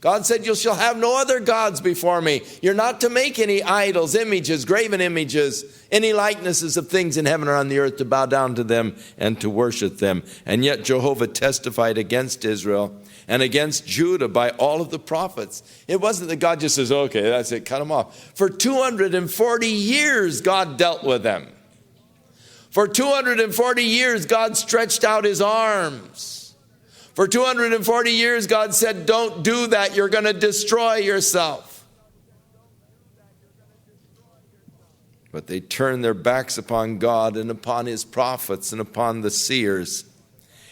God said, you shall have no other gods before me. You're not to make any idols, images, graven images, any likenesses of things in heaven or on the earth to bow down to them and to worship them. And yet Jehovah testified against Israel and against Judah by all of the prophets. It wasn't that God just says, okay, that's it, cut them off. For 240 years, God dealt with them. For 240 years, God stretched out his arms. For 240 years, God said, don't do that. You're going to destroy yourself. But they turned their backs upon God and upon his prophets and upon the seers.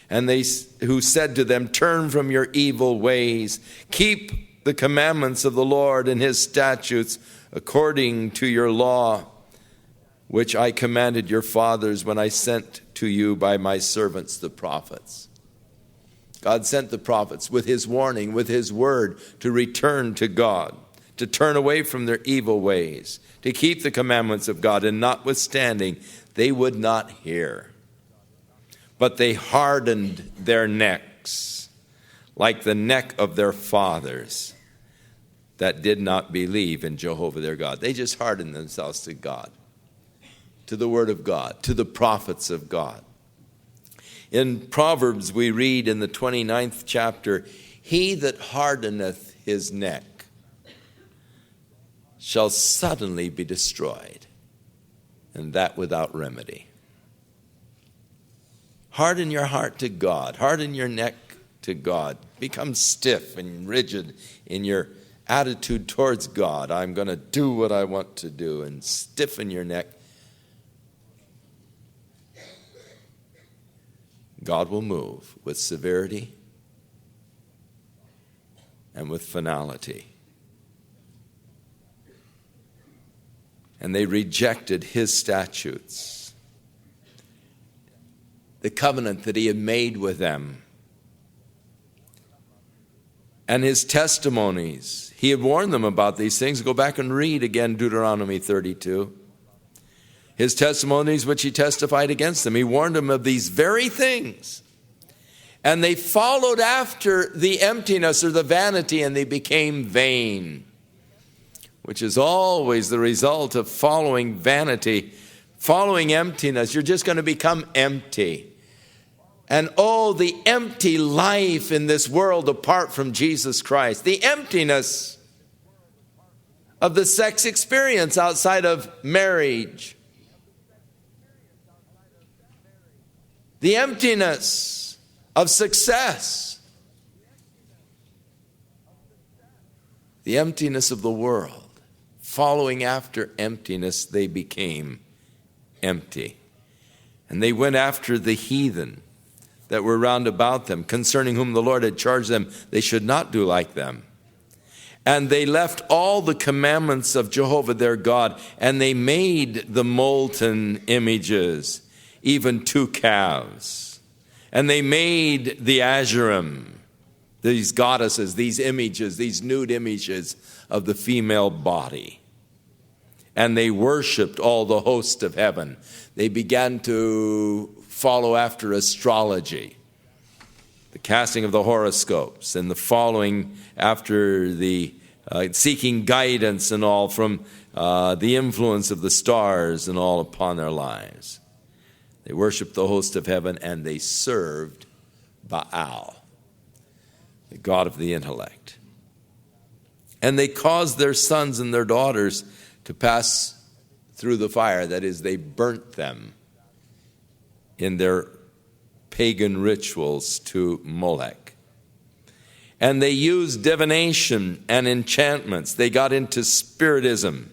And they who said to them, turn from your evil ways. Keep the commandments of the Lord and his statutes according to your law, which I commanded your fathers when I sent to you by my servants, the prophets. God sent the prophets with his warning, with his word, to return to God, to turn away from their evil ways, to keep the commandments of God, and notwithstanding, they would not hear. But they hardened their necks, like the neck of their fathers that did not believe in Jehovah their God. They just hardened themselves to God, to the word of God, to the prophets of God. In Proverbs, we read in the 29th chapter, he that hardeneth his neck shall suddenly be destroyed, and that without remedy. Harden your heart to God. Harden your neck to God. Become stiff and rigid in your attitude towards God. I'm going to do what I want to do, and stiffen your neck. God will move with severity and with finality. And they rejected his statutes, the covenant that he had made with them, and his testimonies. He had warned them about these things. Go back and read again Deuteronomy 32. His testimonies which he testified against them. He warned them of these very things. And they followed after the emptiness or the vanity, and they became vain, which is always the result of following vanity, following emptiness. You're just going to become empty. And oh, the empty life in this world apart from Jesus Christ. The emptiness of the sex experience outside of marriage. The emptiness of success. The emptiness of the world. Following after emptiness, they became empty. And they went after the heathen that were round about them, concerning whom the Lord had charged them, they should not do like them. And they left all the commandments of Jehovah their God, and they made the molten images, even 2 calves. And they made the Asherim, these goddesses, these images, these nude images of the female body. And they worshiped all the host of heaven. They began to follow after astrology, the casting of the horoscopes, and the following after the seeking guidance and all from the influence of the stars and all upon their lives. They worshiped the host of heaven, and they served Baal, the god of the intellect. And they caused their sons and their daughters to pass through the fire. That is, they burnt them in their pagan rituals to Molech. And they used divination and enchantments. They got into spiritism.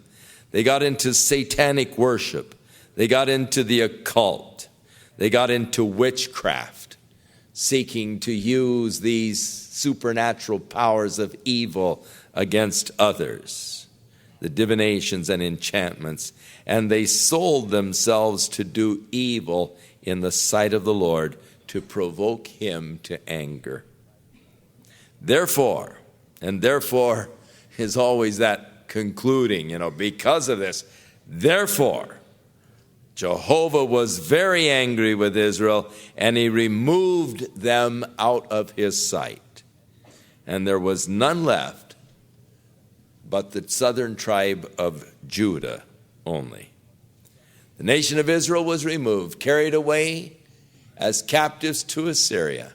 They got into satanic worship. They got into the occult. They got into witchcraft, seeking to use these supernatural powers of evil against others, the divinations and enchantments, and they sold themselves to do evil in the sight of the Lord to provoke him to anger. Therefore is always that concluding, because of this, therefore, Jehovah was very angry with Israel, and he removed them out of his sight. And there was none left but the southern tribe of Judah only. The nation of Israel was removed, carried away as captives to Assyria.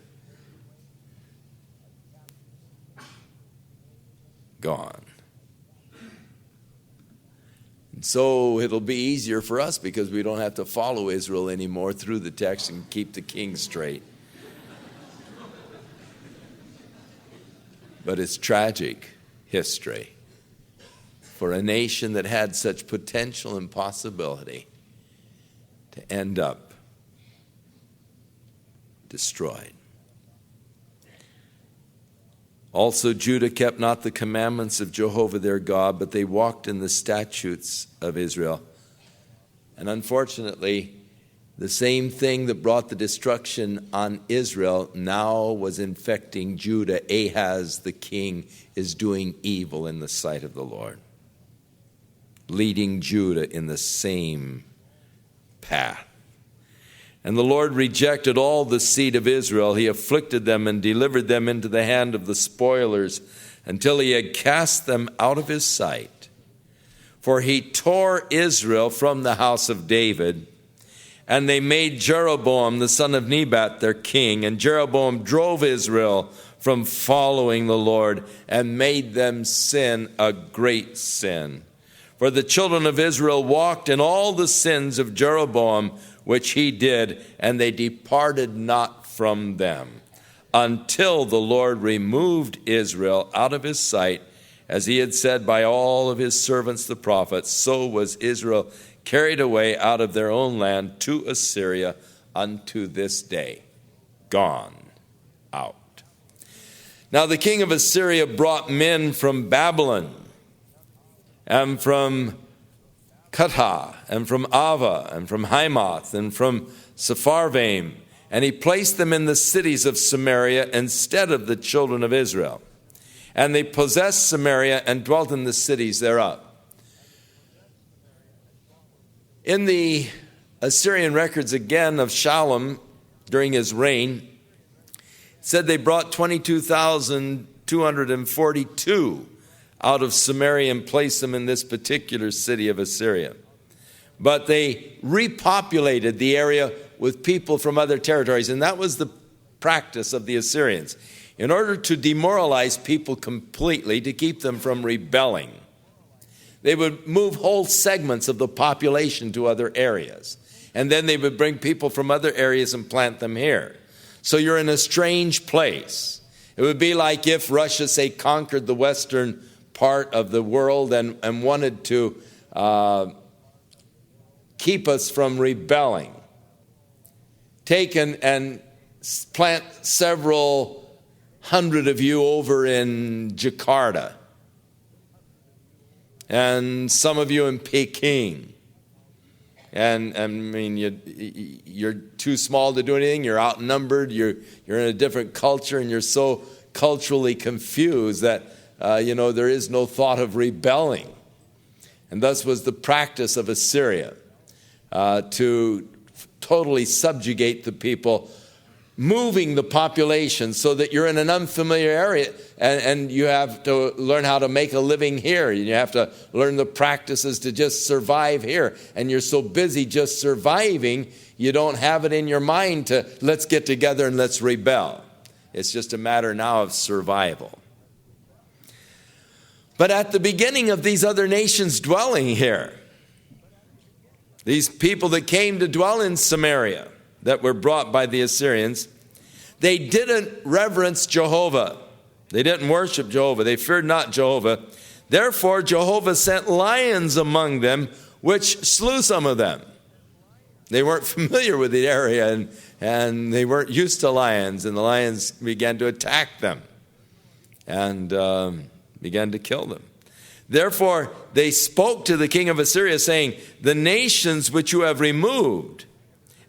Gone. So it'll be easier for us because we don't have to follow Israel anymore through the text and keep the king straight. But it's tragic history for a nation that had such potential and possibility to end up destroyed. Also, Judah kept not the commandments of Jehovah their God, but they walked in the statutes of Israel. And unfortunately, the same thing that brought the destruction on Israel now was infecting Judah. Ahaz, the king, is doing evil in the sight of the Lord, leading Judah in the same path. And the Lord rejected all the seed of Israel. He afflicted them and delivered them into the hand of the spoilers until he had cast them out of his sight. For he tore Israel from the house of David, and they made Jeroboam the son of Nebat their king. And Jeroboam drove Israel from following the Lord and made them sin a great sin. For the children of Israel walked in all the sins of Jeroboam, which he did, and they departed not from them, until the Lord removed Israel out of his sight, as he had said by all of his servants the prophets. So was Israel carried away out of their own land to Assyria unto this day. Gone out. Now the king of Assyria brought men from Babylon, and from Cutha, and from Ava, and from Hamath, and from Sepharvaim, and he placed them in the cities of Samaria instead of the children of Israel. And they possessed Samaria and dwelt in the cities thereof. In the Assyrian records again of Shallum during his reign, it said they brought 22,242 out of Samaria and placed them in this particular city of Assyria. But they repopulated the area with people from other territories, and that was the practice of the Assyrians. In order to demoralize people completely, to keep them from rebelling, they would move whole segments of the population to other areas. And then they would bring people from other areas and plant them here. So you're in a strange place. It would be like if Russia, say, conquered the western part of the world and wanted to keep us from rebelling. Take and plant several hundred of you over in Jakarta, and some of you in Peking. And I mean, you're too small to do anything. You're outnumbered. You're in a different culture, and you're so culturally confused that there is no thought of rebelling. And thus was the practice of Assyria, to totally subjugate the people, moving the population so that you're in an unfamiliar area and you have to learn how to make a living here. You have to learn the practices to just survive here. And you're so busy just surviving, you don't have it in your mind to let's get together and let's rebel. It's just a matter now of survival. But at the beginning of these other nations dwelling here, these people that came to dwell in Samaria that were brought by the Assyrians, they didn't reverence Jehovah. They didn't worship Jehovah. They feared not Jehovah. Therefore, Jehovah sent lions among them, which slew some of them. They weren't familiar with the area, and they weren't used to lions, and the lions began to attack them and began to kill them. Therefore, they spoke to the king of Assyria, saying, the nations which you have removed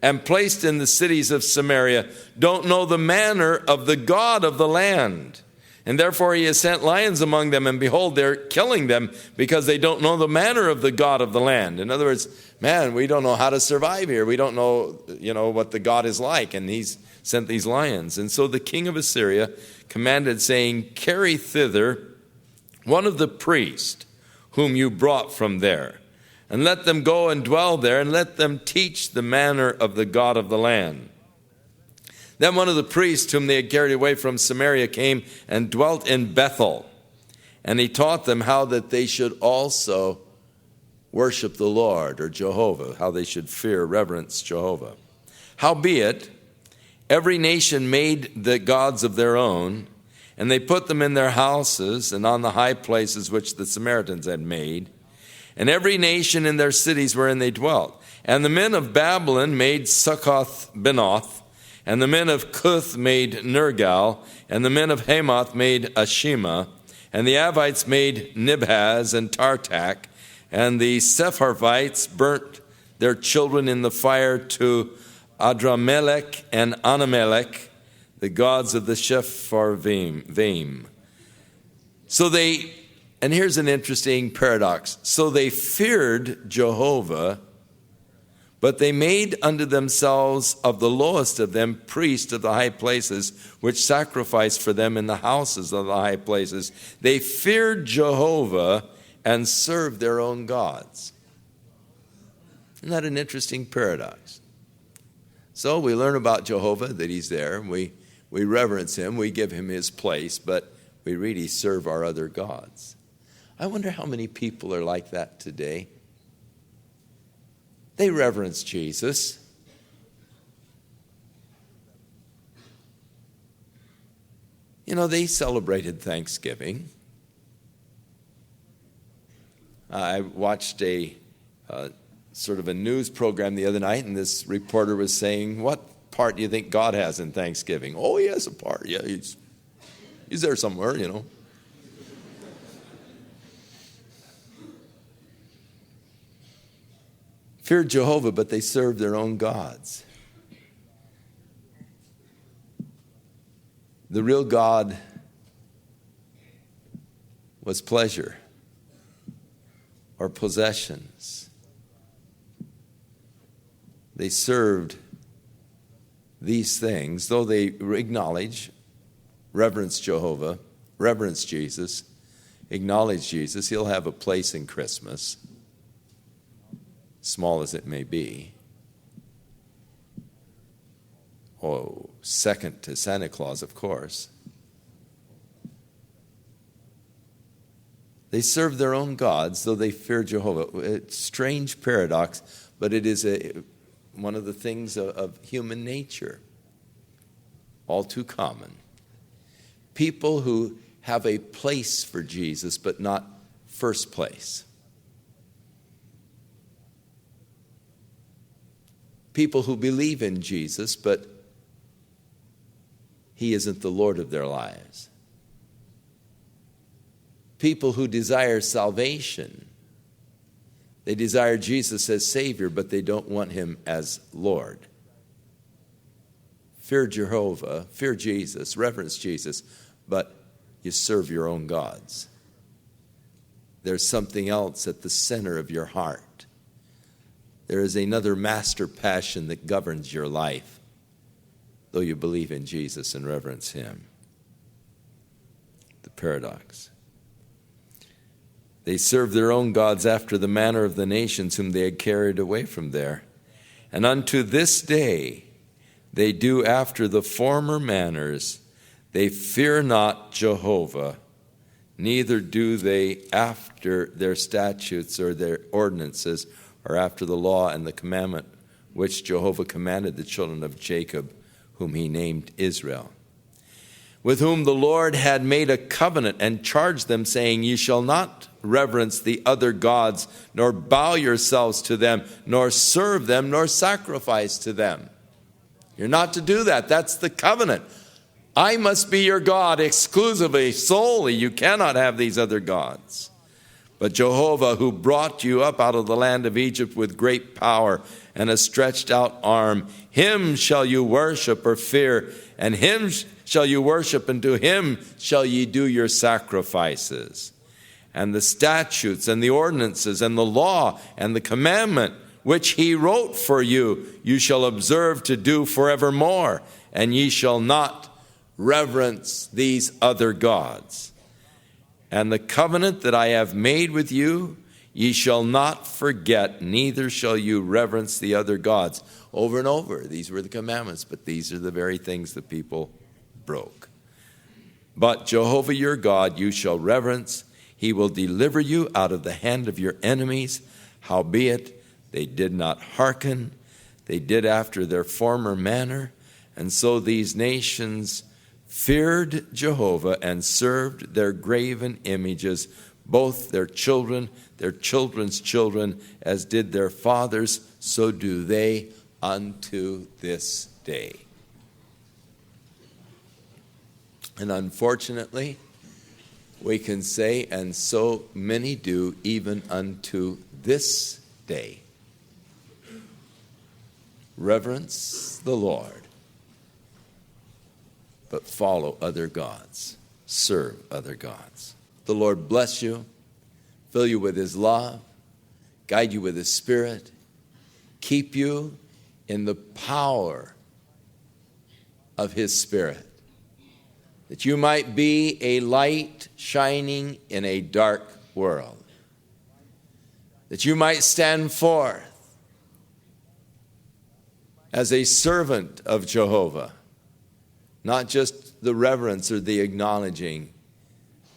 and placed in the cities of Samaria don't know the manner of the God of the land. And therefore he has sent lions among them, and behold, they're killing them because they don't know the manner of the God of the land. In other words, man, we don't know how to survive here. We don't know, what the God is like, and he's sent these lions. And so the king of Assyria commanded, saying, carry thither one of the priests whom you brought from there, and let them go and dwell there, and let them teach the manner of the God of the land. Then one of the priests whom they had carried away from Samaria came and dwelt in Bethel, and he taught them how that they should also worship the Lord, or Jehovah, how they should fear, reverence Jehovah. Howbeit, every nation made the gods of their own, and they put them in their houses and on the high places which the Samaritans had made, and every nation in their cities wherein they dwelt. And the men of Babylon made Succoth-Benoth, and the men of Cuth made Nergal, and the men of Hamath made Ashima, and the Avites made Nibhaz and Tartak, and the Sepharvites burnt their children in the fire to Adramelech and Anamelech, the gods of the Sepharvaim. And here's an interesting paradox. So they feared Jehovah, but they made unto themselves of the lowest of them priests of the high places, which sacrificed for them in the houses of the high places. They feared Jehovah and served their own gods. Isn't that an interesting paradox? So we learn about Jehovah, that he's there, and we reverence him, we give him his place, but we really serve our other gods. I wonder how many people are like that today. They reverence Jesus. They celebrated Thanksgiving. I watched a sort of a news program the other night, and this reporter was saying, what part do you think God has in Thanksgiving? Oh, he has a part. Yeah, he's there somewhere, Feared Jehovah, but they served their own gods. The real God was pleasure or possessions. They served these things, though they acknowledge, reverence Jehovah, reverence Jesus, acknowledge Jesus. He'll have a place in Christmas, small as it may be. Oh, second to Santa Claus, of course. They serve their own gods, though they fear Jehovah. It's a strange paradox, but it is one of the things of human nature, all too common. People who have a place for Jesus, but not first place. People who believe in Jesus, but he isn't the Lord of their lives. People who desire salvation. They desire Jesus as Savior, but they don't want him as Lord. Fear Jehovah, fear Jesus, reverence Jesus, but you serve your own gods. There's something else at the center of your heart. There is another master passion that governs your life, though you believe in Jesus and reverence him. The paradox. They served their own gods after the manner of the nations whom they had carried away from there. And unto this day they do after the former manners. They fear not Jehovah, neither do they after their statutes or their ordinances, or after the law and the commandment which Jehovah commanded the children of Jacob, whom he named Israel, with whom the Lord had made a covenant and charged them, saying, Ye shall not reverence the other gods, nor bow yourselves to them, nor serve them, nor sacrifice to them. You're not to do that. That's the covenant. I must be your God exclusively, solely. You cannot have these other gods. But Jehovah, who brought you up out of the land of Egypt with great power and a stretched out arm, him shall you worship or fear, and him shall you worship, and to him shall ye do your sacrifices. And the statutes and the ordinances and the law and the commandment which he wrote for you, you shall observe to do forevermore, and ye shall not reverence these other gods. And the covenant that I have made with you, ye shall not forget, neither shall you reverence the other gods. Over and over, these were the commandments, but these are the very things the people broke. But Jehovah your God you shall reverence. He will deliver you out of the hand of your enemies. Howbeit, they did not hearken. They did after their former manner. And so these nations feared Jehovah and served their graven images, both their children, their children's children, as did their fathers, so do they unto this day. And unfortunately, we can say, and so many do, even unto this day. Reverence the Lord, but follow other gods, serve other gods. The Lord bless you, fill you with his love, guide you with his Spirit, keep you in the power of his Spirit, that you might be a light shining in a dark world, that you might stand forth as a servant of Jehovah, not just the reverence or the acknowledging,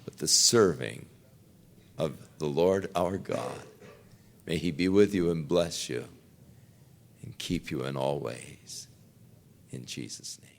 but the serving of the Lord our God. May he be with you and bless you and keep you in all ways. In Jesus' name.